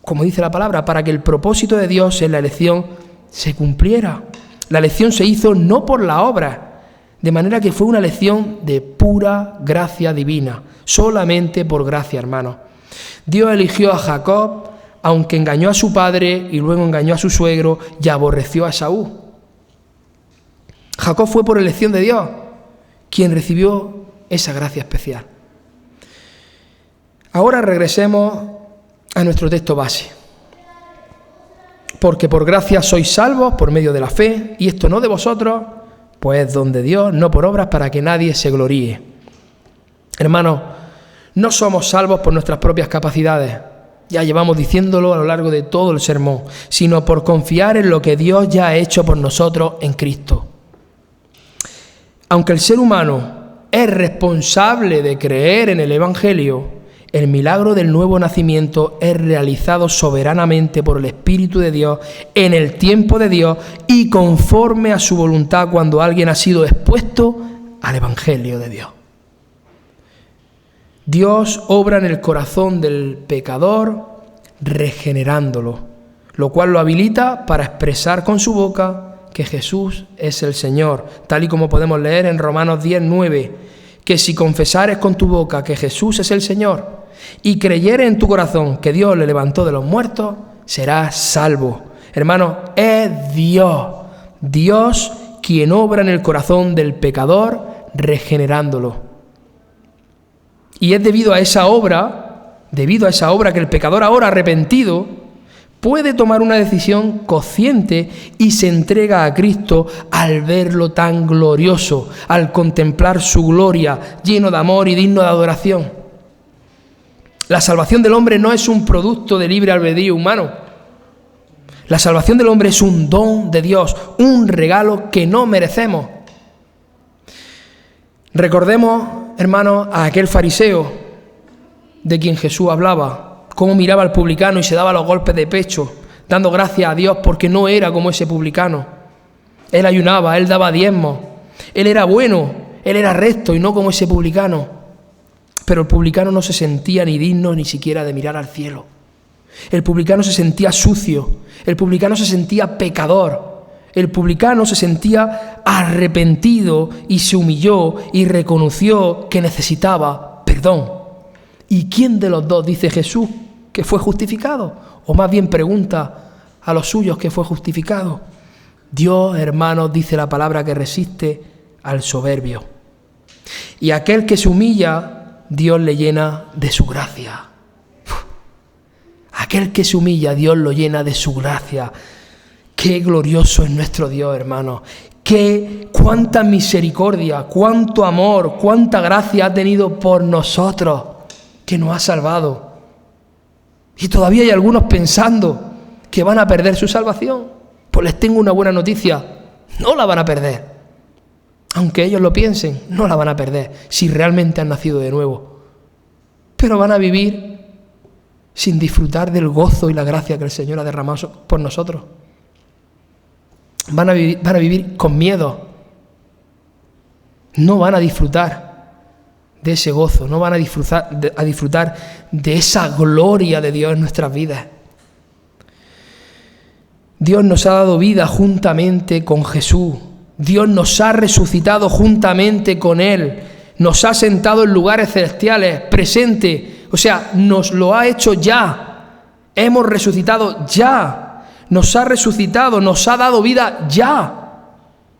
Speaker 1: Como dice la palabra, para que el propósito de Dios en la elección se cumpliera. La elección se hizo no por la obra, de manera que fue una elección de pura gracia divina, solamente por gracia, hermanos. Dios eligió a Jacob, aunque engañó a su padre y luego engañó a su suegro y aborreció a Esaú. Jacob fue por elección de Dios quien recibió esa gracia especial. Ahora regresemos a nuestro texto base. Porque por gracia sois salvos por medio de la fe, y esto no de vosotros, pues es don de Dios, no por obras, para que nadie se gloríe. Hermanos, no somos salvos por nuestras propias capacidades, ya llevamos diciéndolo a lo largo de todo el sermón, sino por confiar en lo que Dios ya ha hecho por nosotros en Cristo. Aunque el ser humano es responsable de creer en el Evangelio, el milagro del nuevo nacimiento es realizado soberanamente por el Espíritu de Dios en el tiempo de Dios y conforme a su voluntad cuando alguien ha sido expuesto al Evangelio de Dios. Dios obra en el corazón del pecador regenerándolo, lo cual lo habilita para expresar con su boca que Jesús es el Señor, tal y como podemos leer en Romanos 10:9, que si confesares con tu boca que Jesús es el Señor y creyeres en tu corazón que Dios le levantó de los muertos, serás salvo. Hermano, es Dios quien obra en el corazón del pecador regenerándolo. Y es debido a esa obra que el pecador ahora arrepentido puede tomar una decisión consciente y se entrega a Cristo al verlo tan glorioso, al contemplar su gloria, lleno de amor y digno de adoración. La salvación del hombre no es un producto de libre albedrío humano. La salvación del hombre es un don de Dios, un regalo que no merecemos. Recordemos, hermanos, a aquel fariseo de quien Jesús hablaba, cómo miraba al publicano y se daba los golpes de pecho, dando gracias a Dios porque no era como ese publicano. Él ayunaba, él daba diezmos, él era bueno, él era recto y no como ese publicano. Pero el publicano no se sentía ni digno ni siquiera de mirar al cielo. El publicano se sentía sucio, el publicano se sentía pecador, el publicano se sentía arrepentido y se humilló y reconoció que necesitaba perdón. ¿Y quién de los dos dice Jesús que fue justificado? O más bien pregunta a los suyos que fue justificado. Dios, hermanos, dice la palabra que resiste al soberbio. Y aquel que se humilla, Dios le llena de su gracia. Aquel que se humilla, Dios lo llena de su gracia. Qué glorioso es nuestro Dios, hermanos. Cuánta misericordia, cuánto amor, cuánta gracia ha tenido por nosotros, que nos ha salvado. Y todavía hay algunos pensando que van a perder su salvación. Pues les tengo una buena noticia, no la van a perder. Aunque ellos lo piensen, no la van a perder si realmente han nacido de nuevo. Pero van a vivir sin disfrutar del gozo y la gracia que el Señor ha derramado por nosotros. Van a vivir con miedo. No van a disfrutar de ese gozo, no van a disfrutar de esa gloria de Dios en nuestras vidas. Dios nos ha dado vida juntamente con Jesús. Dios nos ha resucitado juntamente con Él. Nos ha sentado en lugares celestiales, presente. O sea, nos lo ha hecho ya. Hemos resucitado ya. Nos ha resucitado, nos ha dado vida ya.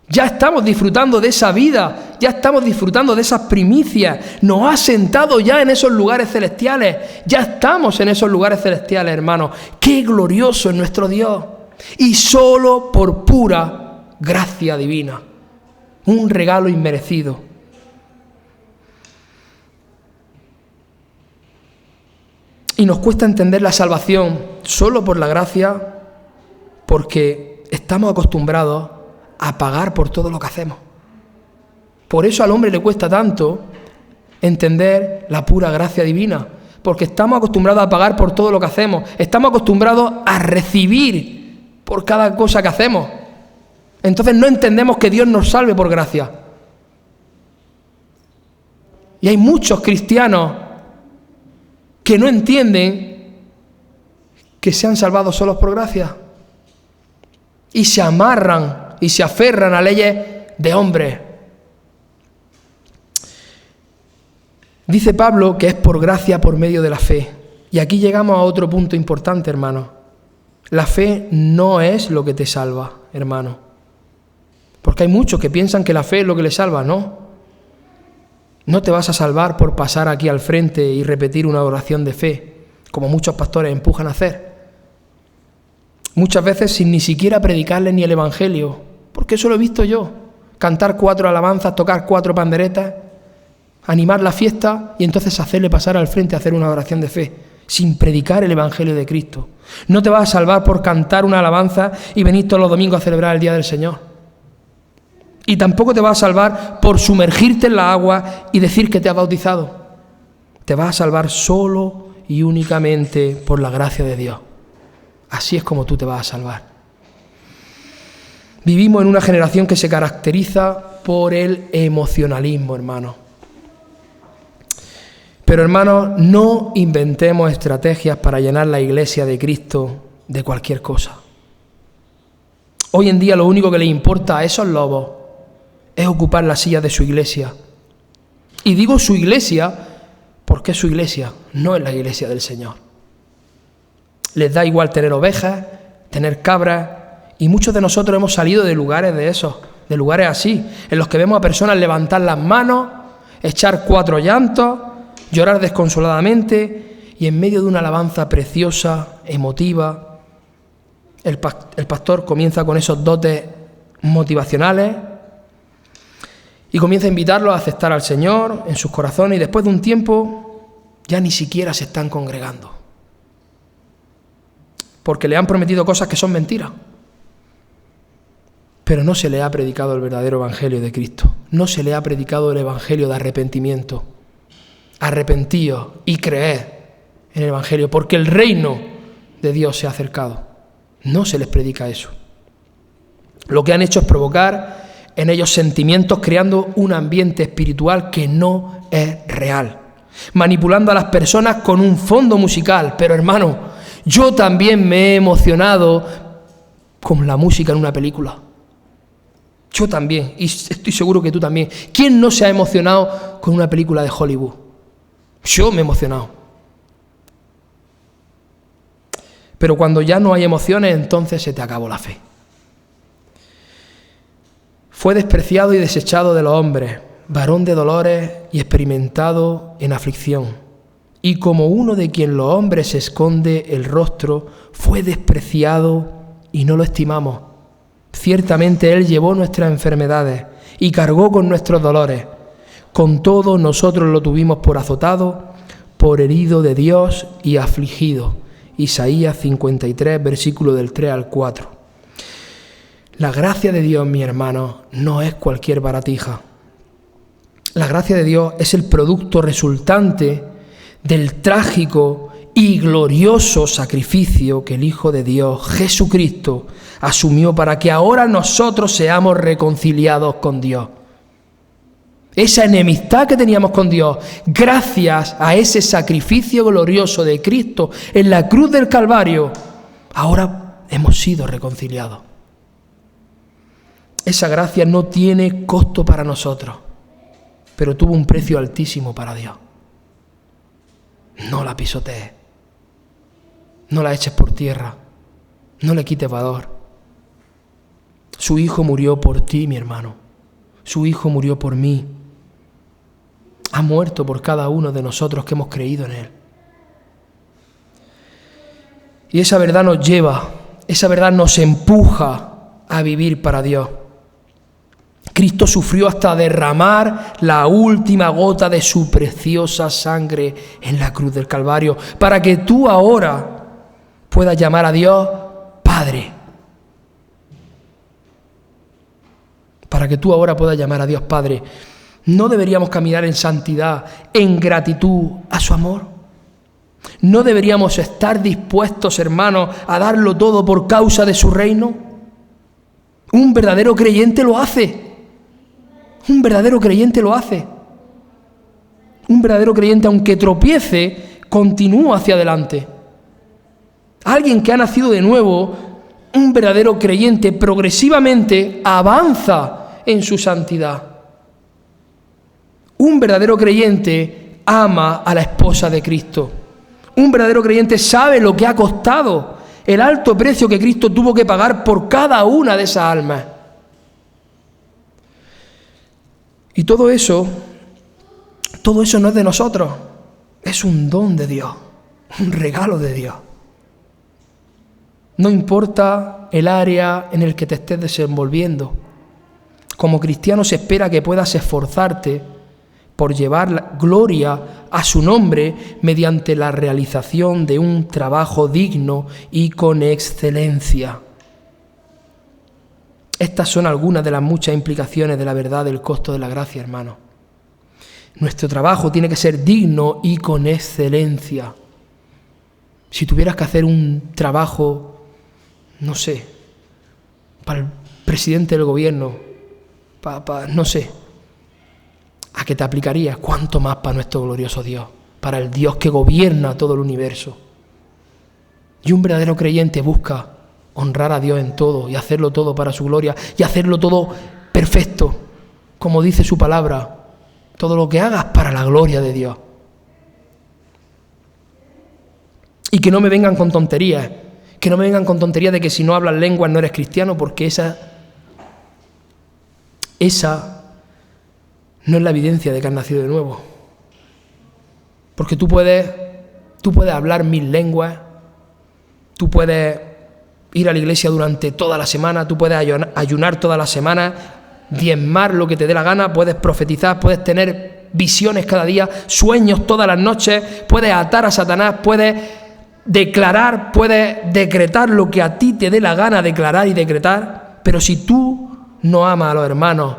Speaker 1: Ya estamos disfrutando de esa vida, ya estamos disfrutando de esas primicias. Nos ha sentado ya en esos lugares celestiales. Ya estamos en esos lugares celestiales, hermanos. ¡Qué glorioso es nuestro Dios! Y solo por pura gracia divina. Un regalo inmerecido. Y nos cuesta entender la salvación solo por la gracia, porque estamos acostumbrados a pagar por todo lo que hacemos. Por eso al hombre le cuesta tanto entender la pura gracia divina, porque estamos acostumbrados a pagar por todo lo que hacemos, estamos acostumbrados a recibir por cada cosa que hacemos. Entonces no entendemos que Dios nos salve por gracia. Y hay muchos cristianos que no entienden que se han salvado solos por gracia. Y se amarran y se aferran a leyes de hombres. Dice Pablo que es por gracia por medio de la fe. Y aquí llegamos a otro punto importante, hermano. La fe no es lo que te salva, hermano. Porque hay muchos que piensan que la fe es lo que les salva. No. No te vas a salvar por pasar aquí al frente y repetir una oración de fe, como muchos pastores empujan a hacer. Muchas veces sin ni siquiera predicarles ni el Evangelio, porque eso lo he visto yo. Cantar 4 alabanzas, tocar 4 panderetas, animar la fiesta y entonces hacerle pasar al frente a hacer una oración de fe, sin predicar el Evangelio de Cristo. No te vas a salvar por cantar una alabanza y venir todos los domingos a celebrar el Día del Señor. Y tampoco te vas a salvar por sumergirte en la agua y decir que te has bautizado. Te vas a salvar solo y únicamente por la gracia de Dios. Así es como tú te vas a salvar. Vivimos en una generación que se caracteriza por el emocionalismo, hermano. Pero, hermanos, no inventemos estrategias para llenar la iglesia de Cristo de cualquier cosa. Hoy en día lo único que les importa a esos lobos es ocupar la silla de su iglesia. Y digo su iglesia porque es su iglesia, no es la iglesia del Señor. Les da igual tener ovejas, tener cabras, y muchos de nosotros hemos salido de lugares de esos, de lugares así, en los que vemos a personas levantar las manos, echar 4 llantos, llorar desconsoladamente, y en medio de una alabanza preciosa, emotiva, el pastor comienza con esos dotes motivacionales y comienza a invitarlos a aceptar al Señor en sus corazones, y después de un tiempo ya ni siquiera se están congregando, porque le han prometido cosas que son mentiras. Pero no se le ha predicado el verdadero evangelio de Cristo. No se le ha predicado el evangelio de arrepentimiento. Arrepentíos y creed en el evangelio, porque el reino de Dios se ha acercado. No se les predica eso. Lo que han hecho es provocar en ellos sentimientos, creando un ambiente espiritual que no es real, manipulando a las personas con un fondo musical. Pero, hermano, yo también me he emocionado con la música en una película. Yo también, y estoy seguro que tú también. ¿Quién no se ha emocionado con una película de Hollywood? Yo me he emocionado. Pero cuando ya no hay emociones, entonces se te acabó la fe. Fue despreciado y desechado de los hombres, varón de dolores y experimentado en aflicción. Y como uno de quien los hombres se esconde el rostro, fue despreciado y no lo estimamos. Ciertamente Él llevó nuestras enfermedades y cargó con nuestros dolores. Con todo nosotros lo tuvimos por azotado, por herido de Dios y afligido. Isaías 53, versículo del 3 al 4. La gracia de Dios, mi hermano, no es cualquier baratija. La gracia de Dios es el producto resultante del trágico y glorioso sacrificio que el Hijo de Dios, Jesucristo, asumió para que ahora nosotros seamos reconciliados con Dios. Esa enemistad que teníamos con Dios, gracias a ese sacrificio glorioso de Cristo en la cruz del Calvario, ahora hemos sido reconciliados. Esa gracia no tiene costo para nosotros, pero tuvo un precio altísimo para Dios. No la pisotees, no la eches por tierra, no le quites valor. Su Hijo murió por ti, mi hermano. Su Hijo murió por mí. Ha muerto por cada uno de nosotros que hemos creído en Él. Y esa verdad nos lleva, esa verdad nos empuja a vivir para Dios. Cristo sufrió hasta derramar la última gota de su preciosa sangre en la cruz del Calvario, para que tú ahora puedas llamar a Dios Padre. Para que tú ahora puedas llamar a Dios Padre. ¿No deberíamos caminar en santidad, en gratitud a su amor? ¿No deberíamos estar dispuestos, hermanos, a darlo todo por causa de su reino? Un verdadero creyente lo hace. Un verdadero creyente lo hace. Un verdadero creyente, aunque tropiece, continúa hacia adelante. Alguien que ha nacido de nuevo, un verdadero creyente, progresivamente avanza en su santidad. Un verdadero creyente ama a la esposa de Cristo. Un verdadero creyente sabe lo que ha costado, el alto precio que Cristo tuvo que pagar por cada una de esas almas. Y todo eso no es de nosotros, es un don de Dios, un regalo de Dios. No importa el área en el que te estés desenvolviendo, como cristiano se espera que puedas esforzarte por llevar gloria a su nombre mediante la realización de un trabajo digno y con excelencia. Estas son algunas de las muchas implicaciones de la verdad del costo de la gracia, hermano. Nuestro trabajo tiene que ser digno y con excelencia. Si tuvieras que hacer un trabajo, no sé, para el presidente del gobierno, no sé, ¿a qué te aplicarías? ¿Cuánto más para nuestro glorioso Dios? Para el Dios que gobierna todo el universo. Y un verdadero creyente busca honrar a Dios en todo y hacerlo todo para su gloria y hacerlo todo perfecto, como dice su palabra. Todo lo que hagas para la gloria de Dios. Y que no me vengan con tonterías. Que no me vengan con tonterías de que si no hablas lenguas no eres cristiano, porque esa no es la evidencia de que has nacido de nuevo. Porque tú puedes hablar 1000 lenguas, tú puedes ir a la iglesia durante toda la semana, tú puedes ayunar toda la semana, diezmar lo que te dé la gana, puedes profetizar, puedes tener visiones cada día, sueños todas las noches, puedes atar a Satanás, puedes declarar, puedes decretar lo que a ti te dé la gana declarar y decretar, pero si tú no amas a los hermanos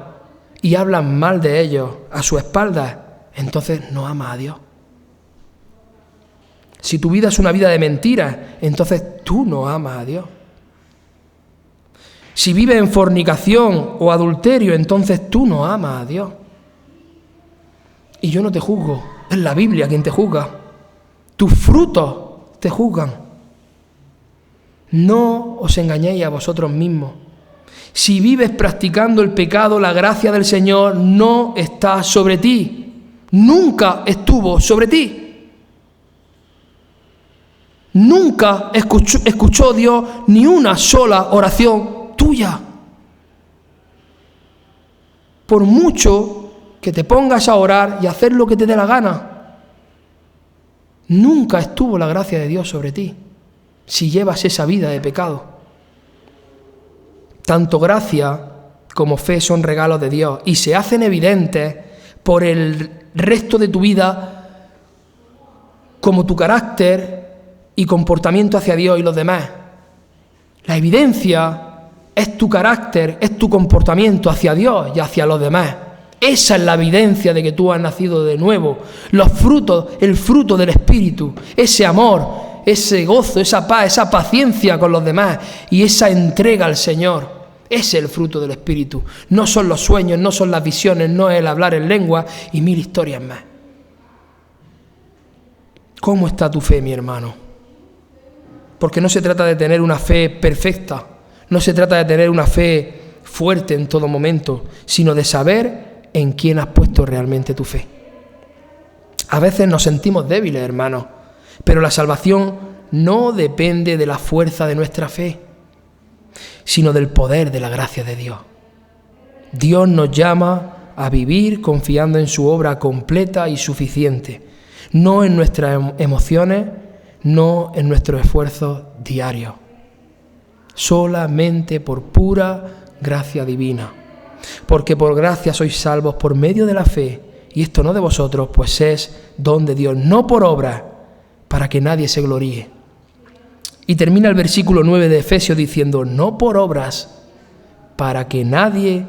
Speaker 1: y hablas mal de ellos a su espalda, entonces no amas a Dios. Si tu vida es una vida de mentiras, entonces tú no amas a Dios. Si vives en fornicación o adulterio, entonces tú no amas a Dios. Y yo no te juzgo, es la Biblia quien te juzga. Tus frutos te juzgan. No os engañéis a vosotros mismos. Si vives practicando el pecado, la gracia del Señor no está sobre ti. Nunca estuvo sobre ti. Nunca escuchó Dios ni una sola oración tuya. Por mucho que te pongas a orar y a hacer lo que te dé la gana, nunca estuvo la gracia de Dios sobre ti, si llevas esa vida de pecado. Tanto gracia como fe son regalos de Dios y se hacen evidentes por el resto de tu vida, como tu carácter y comportamiento hacia Dios y los demás. La evidencia es tu carácter, es tu comportamiento hacia Dios y hacia los demás. Esa es la evidencia de que tú has nacido de nuevo. Los frutos, el fruto del Espíritu, ese amor, ese gozo, esa paz, esa paciencia con los demás y esa entrega al Señor. Ese es el fruto del Espíritu. No son los sueños, no son las visiones, no es el hablar en lengua y 1000 historias más. ¿Cómo está tu fe, mi hermano? Porque no se trata de tener una fe perfecta, no se trata de tener una fe fuerte en todo momento, sino de saber en quién has puesto realmente tu fe. A veces nos sentimos débiles, hermanos, pero la salvación no depende de la fuerza de nuestra fe, sino del poder de la gracia de Dios. Dios nos llama a vivir confiando en su obra completa y suficiente, no en nuestras emociones, no en nuestros esfuerzos diarios, solamente por pura gracia divina. Porque por gracia sois salvos por medio de la fe, y esto no de vosotros, pues es don de Dios, no por obras, para que nadie se gloríe. Y termina el versículo 9 de Efesios diciendo, no por obras, para que nadie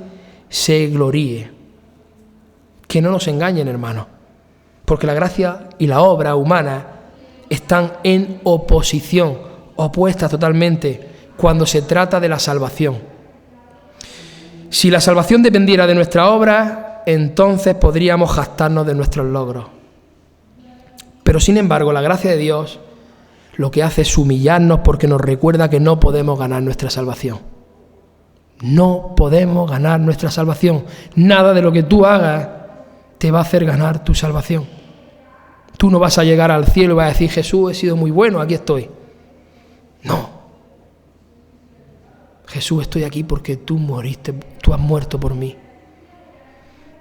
Speaker 1: se gloríe. Que no nos engañen, hermanos, porque la gracia y la obra humana están en oposición, opuestas totalmente, cuando se trata de la salvación. Si la salvación dependiera de nuestra obra, entonces podríamos jactarnos de nuestros logros. Pero sin embargo, la gracia de Dios lo que hace es humillarnos porque nos recuerda que no podemos ganar nuestra salvación. No podemos ganar nuestra salvación. Nada de lo que tú hagas te va a hacer ganar tu salvación. Tú no vas a llegar al cielo y vas a decir, Jesús, he sido muy bueno, aquí estoy. No. Jesús, estoy aquí porque tú moriste, tú has muerto por mí.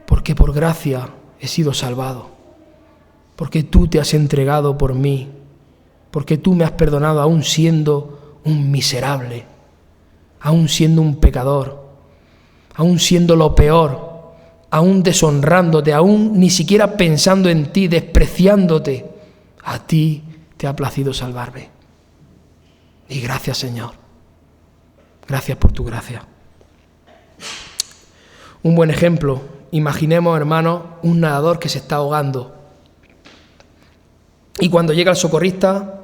Speaker 1: Porque por gracia he sido salvado. Porque tú te has entregado por mí. Porque tú me has perdonado aún siendo un miserable, aún siendo un pecador, aún siendo lo peor, aún deshonrándote, aún ni siquiera pensando en ti, despreciándote. A ti te ha placido salvarme. Y gracias, Señor. Gracias por tu gracia. Un buen ejemplo, imaginemos, hermanos, un nadador que se está ahogando. Y cuando llega el socorrista,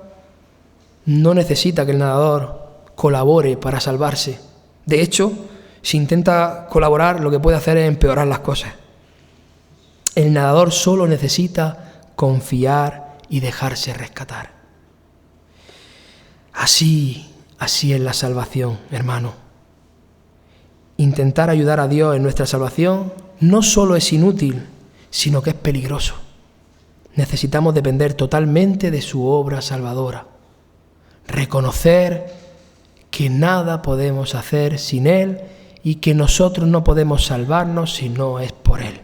Speaker 1: no necesita que el nadador colabore para salvarse. De hecho, si intenta colaborar, lo que puede hacer es empeorar las cosas. El nadador solo necesita confiar y dejarse rescatar. Así es la salvación, hermano. Intentar ayudar a Dios en nuestra salvación no solo es inútil, sino que es peligroso. Necesitamos depender totalmente de su obra salvadora. Reconocer que nada podemos hacer sin Él y que nosotros no podemos salvarnos si no es por Él.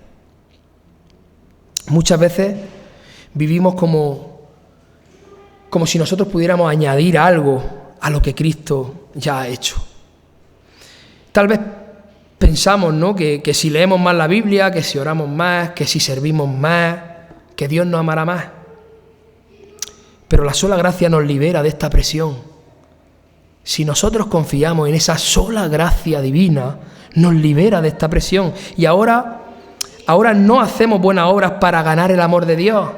Speaker 1: Muchas veces vivimos como si nosotros pudiéramos añadir algo a lo que Cristo ya ha hecho. Tal vez pensamos, ¿no?, que si leemos más la Biblia, que si oramos más, que si servimos más, que Dios nos amará más. Pero la sola gracia nos libera de esta presión. Si nosotros confiamos en esa sola gracia divina, nos libera de esta presión. Y ahora no hacemos buenas obras para ganar el amor de Dios.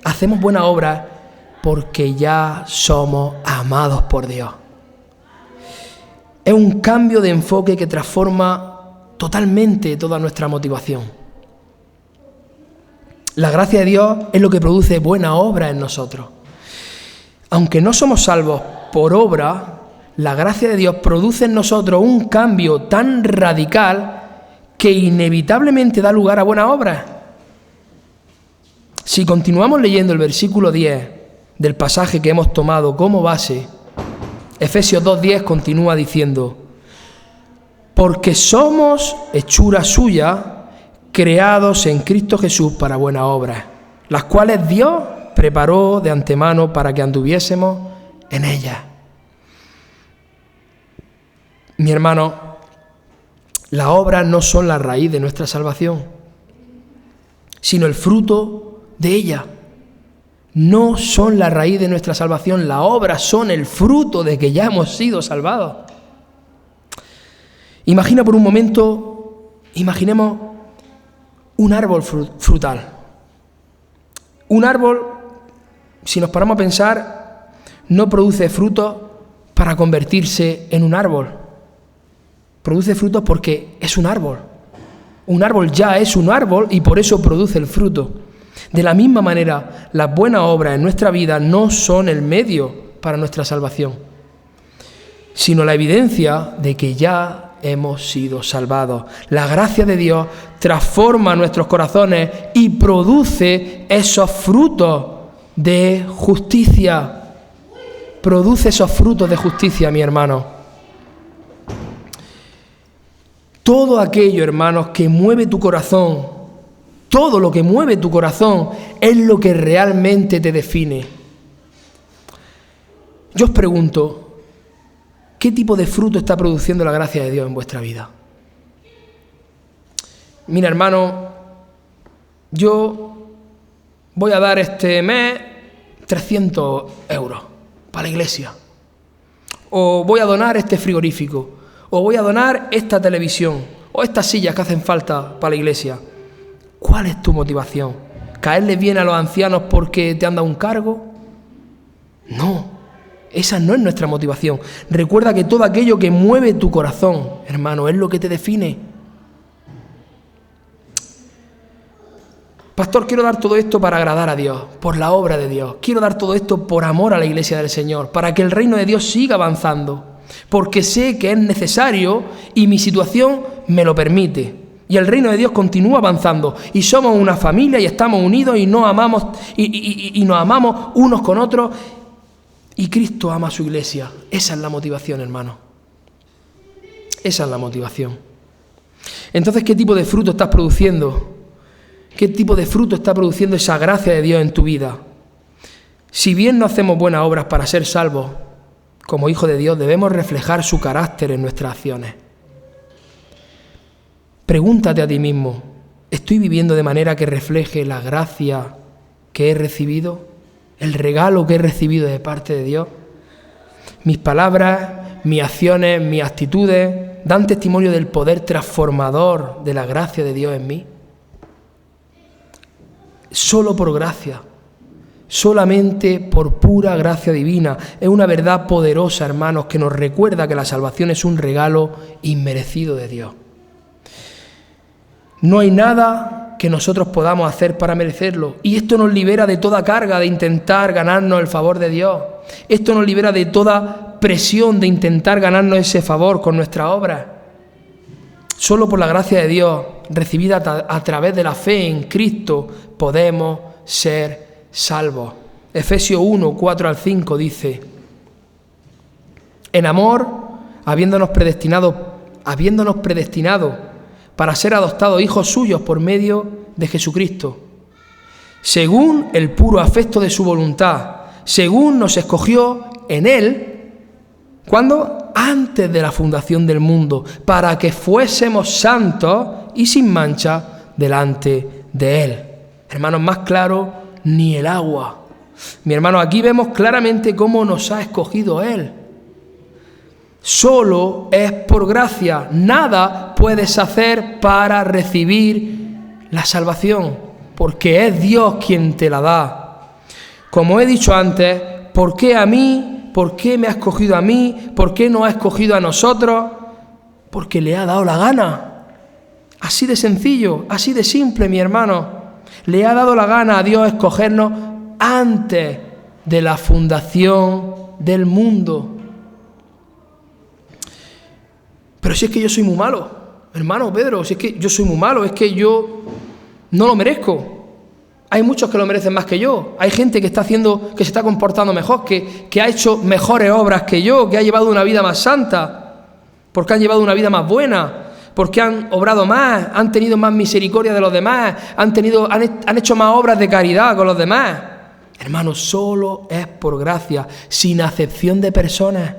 Speaker 1: Hacemos buenas obras porque ya somos amados por Dios. Es un cambio de enfoque que transforma totalmente toda nuestra motivación. La gracia de Dios es lo que produce buena obra en nosotros. Aunque no somos salvos por obra, la gracia de Dios produce en nosotros un cambio tan radical que inevitablemente da lugar a buenas obras. Si continuamos leyendo el versículo 10 del pasaje que hemos tomado como base, Efesios 2:10 continúa diciendo: porque somos hechura suya, creados en Cristo Jesús para buenas obras, las cuales Dios preparó de antemano para que anduviésemos en ellas. Mi hermano, las obras no son la raíz de nuestra salvación, sino el fruto de ella. No son la raíz de nuestra salvación, las obras son el fruto de que ya hemos sido salvados. Imagina por un momento, imaginemos un árbol frutal. Un árbol, si nos paramos a pensar, no produce frutos para convertirse en un árbol. Produce frutos porque es un árbol. Un árbol ya es un árbol y por eso produce el fruto. De la misma manera, las buenas obras en nuestra vida no son el medio para nuestra salvación, sino la evidencia de que ya hemos sido salvados. La gracia de Dios transforma nuestros corazones y produce esos frutos de justicia. Produce esos frutos de justicia, mi hermano. Todo aquello, hermanos, que mueve tu corazón, todo lo que mueve tu corazón es lo que realmente te define. Yo os pregunto, ¿qué tipo de fruto está produciendo la gracia de Dios en vuestra vida? Mira, hermano, yo voy a dar este mes 300 euros para la iglesia. O voy a donar este frigorífico. O voy a donar esta televisión. O estas sillas que hacen falta para la iglesia. ¿Cuál es tu motivación? ¿Caerle bien a los ancianos porque te han dado un cargo? No, esa no es nuestra motivación. Recuerda que todo aquello que mueve tu corazón, hermano, es lo que te define. Pastor, quiero dar todo esto para agradar a Dios, por la obra de Dios. Quiero dar todo esto por amor a la Iglesia del Señor, para que el reino de Dios siga avanzando, porque sé que es necesario y mi situación me lo permite. Y el reino de Dios continúa avanzando y somos una familia y estamos unidos y nos amamos y nos amamos unos con otros y Cristo ama a su Iglesia. Esa es la motivación, hermano. Esa es la motivación. Entonces, ¿qué tipo de fruto estás produciendo? ¿Qué tipo de fruto está produciendo esa gracia de Dios en tu vida? Si bien no hacemos buenas obras para ser salvos, como hijos de Dios debemos reflejar su carácter en nuestras acciones. Pregúntate a ti mismo, ¿estoy viviendo de manera que refleje la gracia que he recibido? ¿El regalo que he recibido de parte de Dios? Mis palabras, mis acciones, mis actitudes dan testimonio del poder transformador de la gracia de Dios en mí. Solo por gracia, solamente por pura gracia divina. Es una verdad poderosa, hermanos, que nos recuerda que la salvación es un regalo inmerecido de Dios. No hay nada que nosotros podamos hacer para merecerlo. Y esto nos libera de toda carga de intentar ganarnos el favor de Dios. Esto nos libera de toda presión de intentar ganarnos ese favor con nuestra obra. Solo por la gracia de Dios, recibida a través de la fe en Cristo, podemos ser salvos. Efesios 1, 4 al 5 dice: en amor, habiéndonos predestinado para ser adoptados hijos suyos por medio de Jesucristo, según el puro afecto de su voluntad, según nos escogió en Él, ¿cuándo? Antes de la fundación del mundo, para que fuésemos santos y sin mancha delante de Él. Hermanos, más claro ni el agua. Mi hermano, aquí vemos claramente cómo nos ha escogido Él. Solo es por gracia. Nada puedes hacer para recibir la salvación, porque es Dios quien te la da. Como he dicho antes, ¿por qué a mí? ¿Por qué me ha escogido a mí? ¿Por qué no ha escogido a nosotros? Porque le ha dado la gana. Así de sencillo, así de simple, mi hermano. Le ha dado la gana a Dios escogernos antes de la fundación del mundo. Pero si es que yo soy muy malo, hermano Pedro, si es que yo soy muy malo, es que yo no lo merezco. Hay muchos que lo merecen más que yo. Hay gente que está se está comportando mejor, que ha hecho mejores obras que yo, que ha llevado una vida más santa, porque han llevado una vida más buena, porque han obrado más, han tenido más misericordia de los demás, han hecho más obras de caridad con los demás. Hermano, solo es por gracia, sin acepción de personas.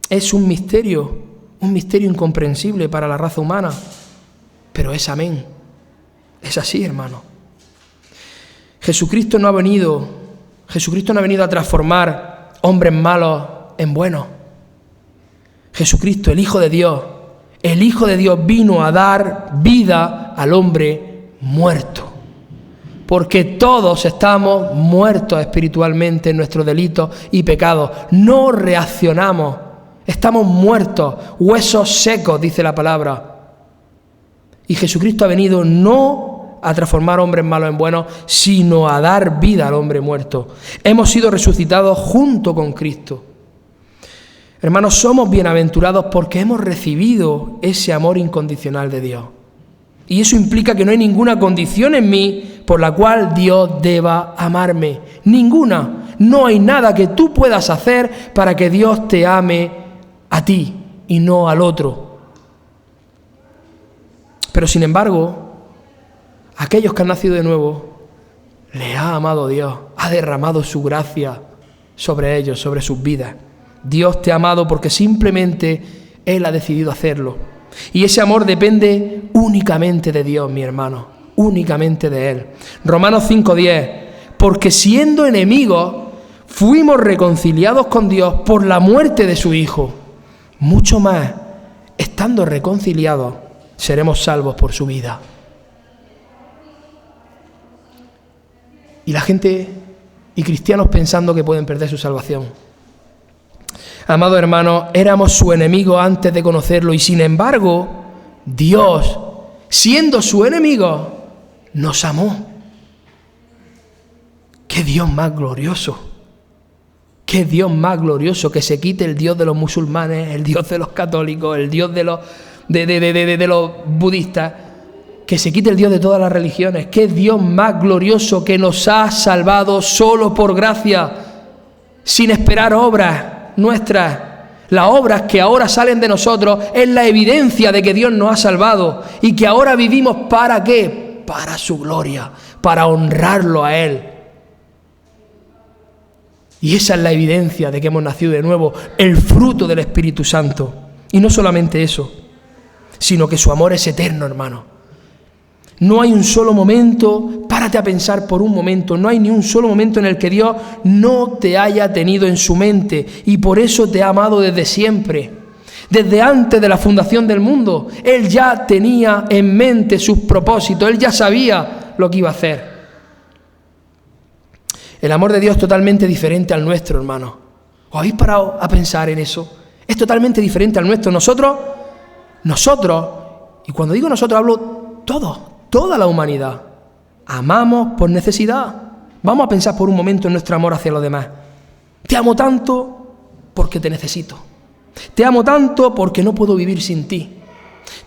Speaker 1: Es un misterio incomprensible para la raza humana, pero es amén. Es así, hermano. Jesucristo no ha venido a transformar hombres malos en buenos. Jesucristo, el Hijo de Dios vino a dar vida al hombre muerto. Porque todos estamos muertos espiritualmente en nuestros delitos y pecados. No reaccionamos. Estamos muertos, huesos secos, dice la palabra. Y Jesucristo ha venido no a transformar hombres malos en buenos, sino a dar vida al hombre muerto. Hemos sido resucitados junto con Cristo. Hermanos, somos bienaventurados porque hemos recibido ese amor incondicional de Dios. Y eso implica que no hay ninguna condición en mí por la cual Dios deba amarme. Ninguna. No hay nada que tú puedas hacer para que Dios te ame a ti y no al otro. Pero sin embargo, aquellos que han nacido de nuevo, les ha amado Dios, ha derramado su gracia sobre ellos, sobre sus vidas. Dios te ha amado porque simplemente Él ha decidido hacerlo. Y ese amor depende únicamente de Dios, mi hermano, únicamente de Él. Romanos 5:10, porque siendo enemigos, fuimos reconciliados con Dios por la muerte de su Hijo. Mucho más, estando reconciliados, seremos salvos por su vida. Y la gente y cristianos pensando que pueden perder su salvación. Amados hermanos, éramos su enemigo antes de conocerlo y sin embargo, Dios, siendo su enemigo, nos amó. ¡Qué Dios más glorioso! ¡Qué Dios más glorioso! Que se quite el Dios de los musulmanes, el Dios de los católicos, el Dios de los budistas, que se quite el Dios de todas las religiones. ¡Qué Dios más glorioso que nos ha salvado solo por gracia, sin esperar obras nuestras! Las obras que ahora salen de nosotros es la evidencia de que Dios nos ha salvado y que ahora vivimos ¿para qué? Para su gloria, para honrarlo a Él. Y esa es la evidencia de que hemos nacido de nuevo, el fruto del Espíritu Santo. Y no solamente eso, sino que su amor es eterno, hermano. No hay un solo momento, párate a pensar por un momento, no hay ni un solo momento en el que Dios no te haya tenido en su mente y por eso te ha amado desde siempre. Desde antes de la fundación del mundo, Él ya tenía en mente sus propósitos, Él ya sabía lo que iba a hacer. El amor de Dios es totalmente diferente al nuestro, hermano. ¿Os habéis parado a pensar en eso? Es totalmente diferente al nuestro. Nosotros, y cuando digo nosotros hablo toda la humanidad, amamos por necesidad. Vamos a pensar por un momento en nuestro amor hacia los demás. Te amo tanto porque te necesito. Te amo tanto porque no puedo vivir sin ti.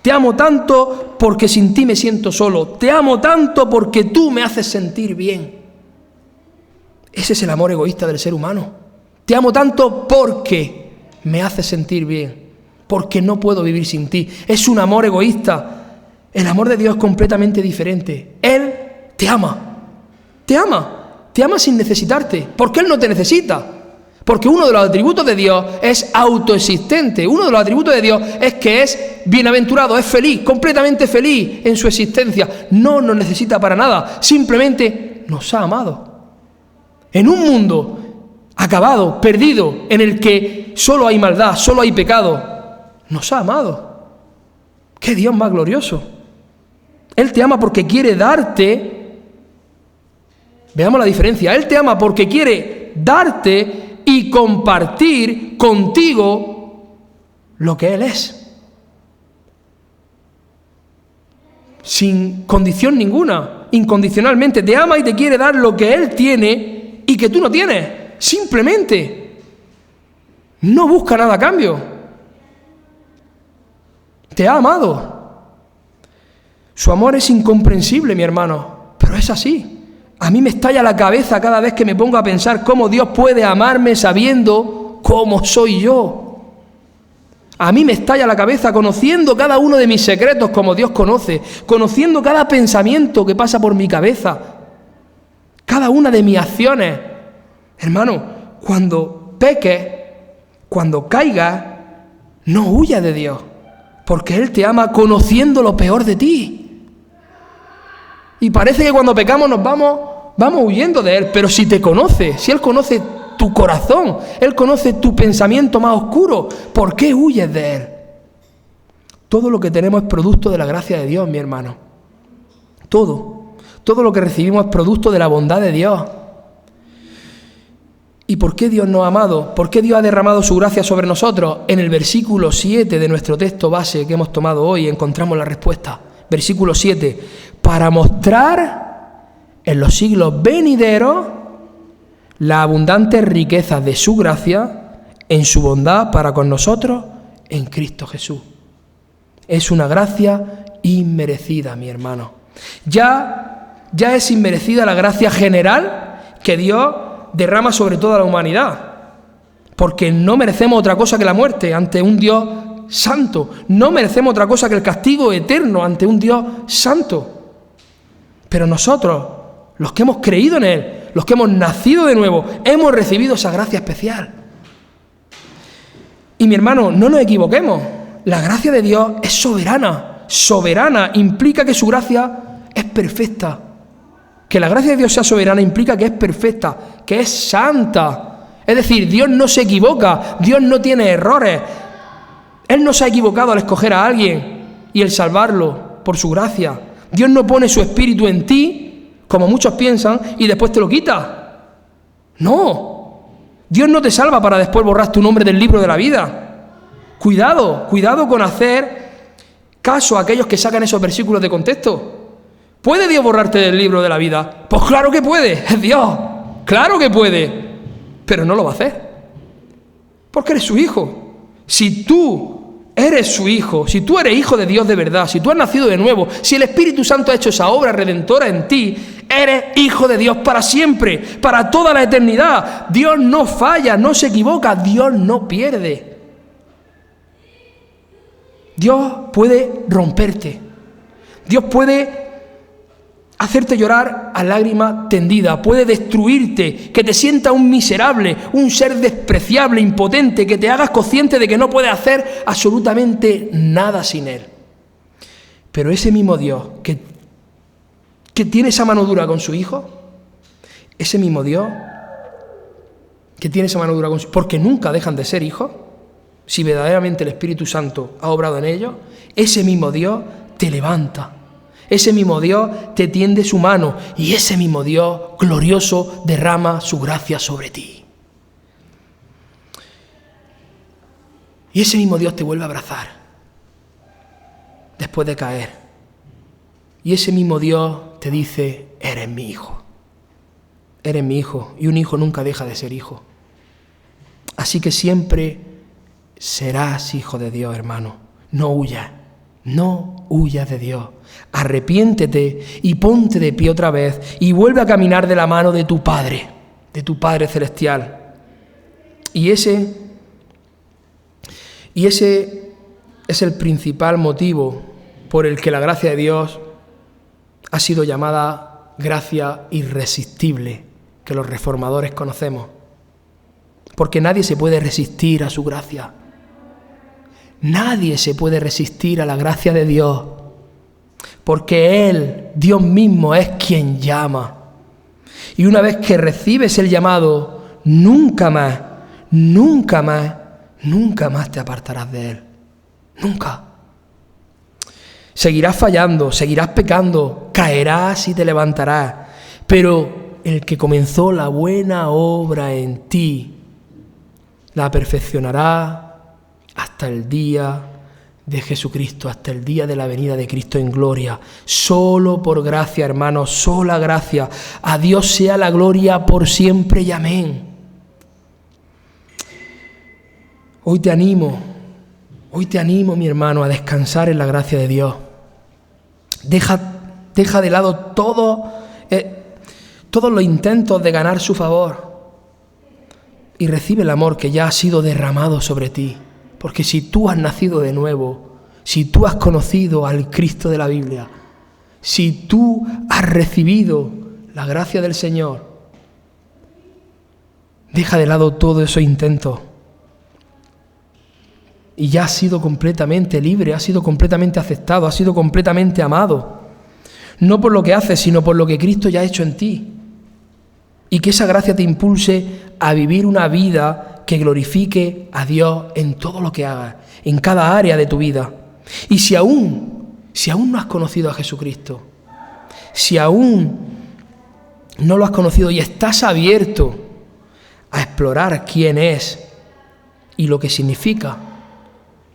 Speaker 1: Te amo tanto porque sin ti me siento solo. Te amo tanto porque tú me haces sentir bien. Ese es el amor egoísta del ser humano. Te amo tanto porque me haces sentir bien, porque no puedo vivir sin ti. Es un amor egoísta. El amor de Dios es completamente diferente. Él te ama. Te ama sin necesitarte, porque Él no te necesita. Porque uno de los atributos de Dios es autoexistente. Uno de los atributos de Dios es que es bienaventurado, es feliz, completamente feliz en su existencia. No nos necesita para nada, simplemente nos ha amado. En un mundo acabado, perdido, en el que solo hay maldad, solo hay pecado, nos ha amado. ¡Qué Dios más glorioso! Él te ama porque quiere darte, veamos la diferencia, Él te ama porque quiere darte y compartir contigo lo que Él es. Sin condición ninguna, incondicionalmente, te ama y te quiere dar lo que Él tiene y que tú no tienes, simplemente. No busca nada a cambio. Te ha amado. Su amor es incomprensible, mi hermano, pero es así. A mí me estalla la cabeza cada vez que me pongo a pensar cómo Dios puede amarme sabiendo cómo soy yo. A mí me estalla la cabeza conociendo cada uno de mis secretos como Dios conoce, conociendo cada pensamiento que pasa por mi cabeza, cada una de mis acciones. Hermano, cuando peques, cuando caigas, no huyas de Dios, porque Él te ama conociendo lo peor de ti. Y parece que cuando pecamos nos vamos huyendo de Él, pero si te conoce, si Él conoce tu corazón, Él conoce tu pensamiento más oscuro, ¿por qué huyes de Él? Todo lo que tenemos es producto de la gracia de Dios, mi hermano. Todo lo que recibimos es producto de la bondad de Dios. ¿Y por qué Dios nos ha amado? ¿Por qué Dios ha derramado su gracia sobre nosotros? En el versículo 7 de nuestro texto base que hemos tomado hoy encontramos la respuesta. Versículo 7. Para mostrar en los siglos venideros las abundantes riquezas de su gracia en su bondad para con nosotros en Cristo Jesús. Es una gracia inmerecida, mi hermano. Ya es inmerecida la gracia general que Dios derrama sobre toda la humanidad, porque no merecemos otra cosa que la muerte ante un Dios santo, no merecemos otra cosa que el castigo eterno ante un Dios santo. Pero nosotros, los que hemos creído en Él, los que hemos nacido de nuevo, hemos recibido esa gracia especial. Y mi hermano, no nos equivoquemos, la gracia de Dios es soberana, implica que su gracia es perfecta. Que la gracia de Dios sea soberana implica que es perfecta, que es santa. Es decir, Dios no se equivoca, Dios no tiene errores. Él no se ha equivocado al escoger a alguien y el salvarlo por su gracia. Dios no pone su espíritu en ti como muchos piensan, y después te lo quita. No, Dios no te salva para después borrar tu nombre del libro de la vida. Cuidado con hacer caso a aquellos que sacan esos versículos de contexto. ¿Puede Dios borrarte del libro de la vida? Pues claro que puede, es Dios, claro que puede, pero no lo va a hacer, porque eres su hijo. Si tú eres su hijo, si tú eres hijo de Dios de verdad, si tú has nacido de nuevo, si el Espíritu Santo ha hecho esa obra redentora en ti, eres hijo de Dios para siempre, para toda la eternidad. Dios no falla, no se equivoca, Dios no pierde. Dios puede romperte, Dios puede hacerte llorar a lágrima tendida, puede destruirte, que te sienta un miserable, un ser despreciable, impotente, que te hagas consciente de que no puedes hacer absolutamente nada sin Él. Pero ese mismo Dios que tiene esa mano dura con su Hijo, ese mismo Dios que tiene esa mano dura con su Hijo, porque nunca dejan de ser hijos, si verdaderamente el Espíritu Santo ha obrado en ellos, ese mismo Dios te levanta. Ese mismo Dios te tiende su mano y ese mismo Dios glorioso derrama su gracia sobre ti. Y ese mismo Dios te vuelve a abrazar después de caer. Y ese mismo Dios te dice, eres mi hijo. Eres mi hijo, y un hijo nunca deja de ser hijo. Así que siempre serás hijo de Dios, hermano. No huyas. No huyas de Dios. Arrepiéntete y ponte de pie otra vez y vuelve a caminar de la mano de tu Padre celestial. Y ese es el principal motivo por el que la gracia de Dios ha sido llamada gracia irresistible, que los reformadores conocemos. Porque nadie se puede resistir a su gracia. Nadie se puede resistir a la gracia de Dios, porque Él, Dios mismo, es quien llama. Y una vez que recibes el llamado, nunca más te apartarás de Él. Nunca. Seguirás fallando, seguirás pecando, caerás y te levantarás, pero el que comenzó la buena obra en ti, la perfeccionará hasta el día de Jesucristo, hasta el día de la venida de Cristo en gloria. Solo por gracia, hermanos, sola gracia. A Dios sea la gloria por siempre y amén. Hoy te animo, mi hermano, a descansar en la gracia de Dios. Deja de lado todos los intentos de ganar su favor y recibe el amor que ya ha sido derramado sobre ti. Porque si tú has nacido de nuevo, si tú has conocido al Cristo de la Biblia, si tú has recibido la gracia del Señor, deja de lado todos esos intentos y ya has sido completamente libre, has sido completamente aceptado, has sido completamente amado. No por lo que haces, sino por lo que Cristo ya ha hecho en ti. Y que esa gracia te impulse a vivir una vida que glorifique a Dios en todo lo que hagas, en cada área de tu vida. Y si aún no has conocido a Jesucristo, si aún no lo has conocido y estás abierto a explorar quién es y lo que significa,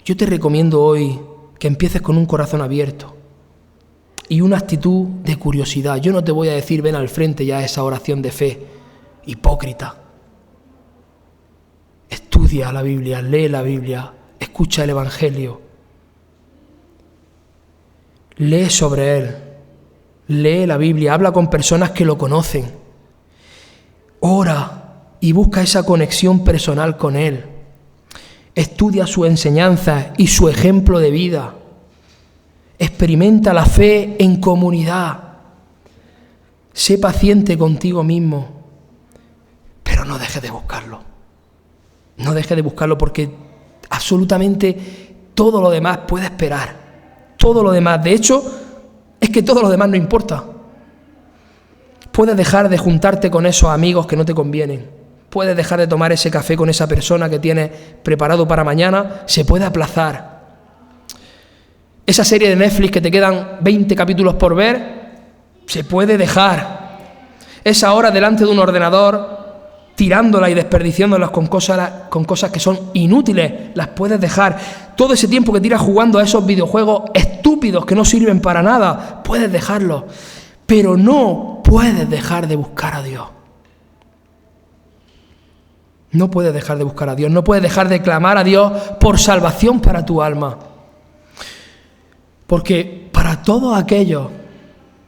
Speaker 1: yo te recomiendo hoy que empieces con un corazón abierto y una actitud de curiosidad. Yo no te voy a decir ven al frente ya esa oración de fe hipócrita. Estudia la Biblia, lee la Biblia, escucha el Evangelio, lee sobre Él, lee la Biblia, habla con personas que lo conocen, ora y busca esa conexión personal con Él, estudia su enseñanza y su ejemplo de vida, experimenta la fe en comunidad, sé paciente contigo mismo, pero no dejes de buscarlo. No dejes de buscarlo porque absolutamente todo lo demás puede esperar. Todo lo demás. De hecho, es que todo lo demás no importa. Puedes dejar de juntarte con esos amigos que no te convienen. Puedes dejar de tomar ese café con esa persona que tienes preparado para mañana. Se puede aplazar. Esa serie de Netflix que te quedan 20 capítulos por ver, se puede dejar. esa hora delante de un ordenador, tirándola y desperdiciándolas con cosas que son inútiles, las puedes dejar. Todo ese tiempo que tiras jugando a esos videojuegos estúpidos que no sirven para nada, puedes dejarlo. Pero no puedes dejar de buscar a Dios. No puedes dejar de buscar a Dios, no puedes dejar de clamar a Dios por salvación para tu alma. Porque para todos aquellos,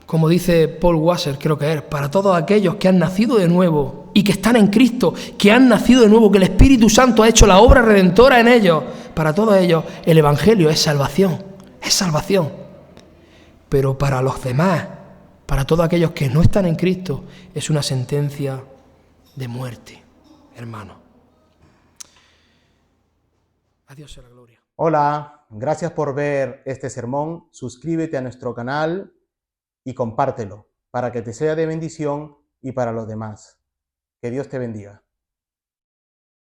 Speaker 1: como dice Paul Washer, creo que es, para todos aquellos que han nacido de nuevo y que están en Cristo, que han nacido de nuevo, que el Espíritu Santo ha hecho la obra redentora en ellos, para todos ellos el Evangelio es salvación, es salvación. Pero para los demás, para todos aquellos que no están en Cristo, es una sentencia de muerte, hermano. A Dios sea la gloria.
Speaker 2: Hola, gracias por ver este sermón. Suscríbete a nuestro canal y compártelo para que te sea de bendición y para los demás. Que Dios te bendiga.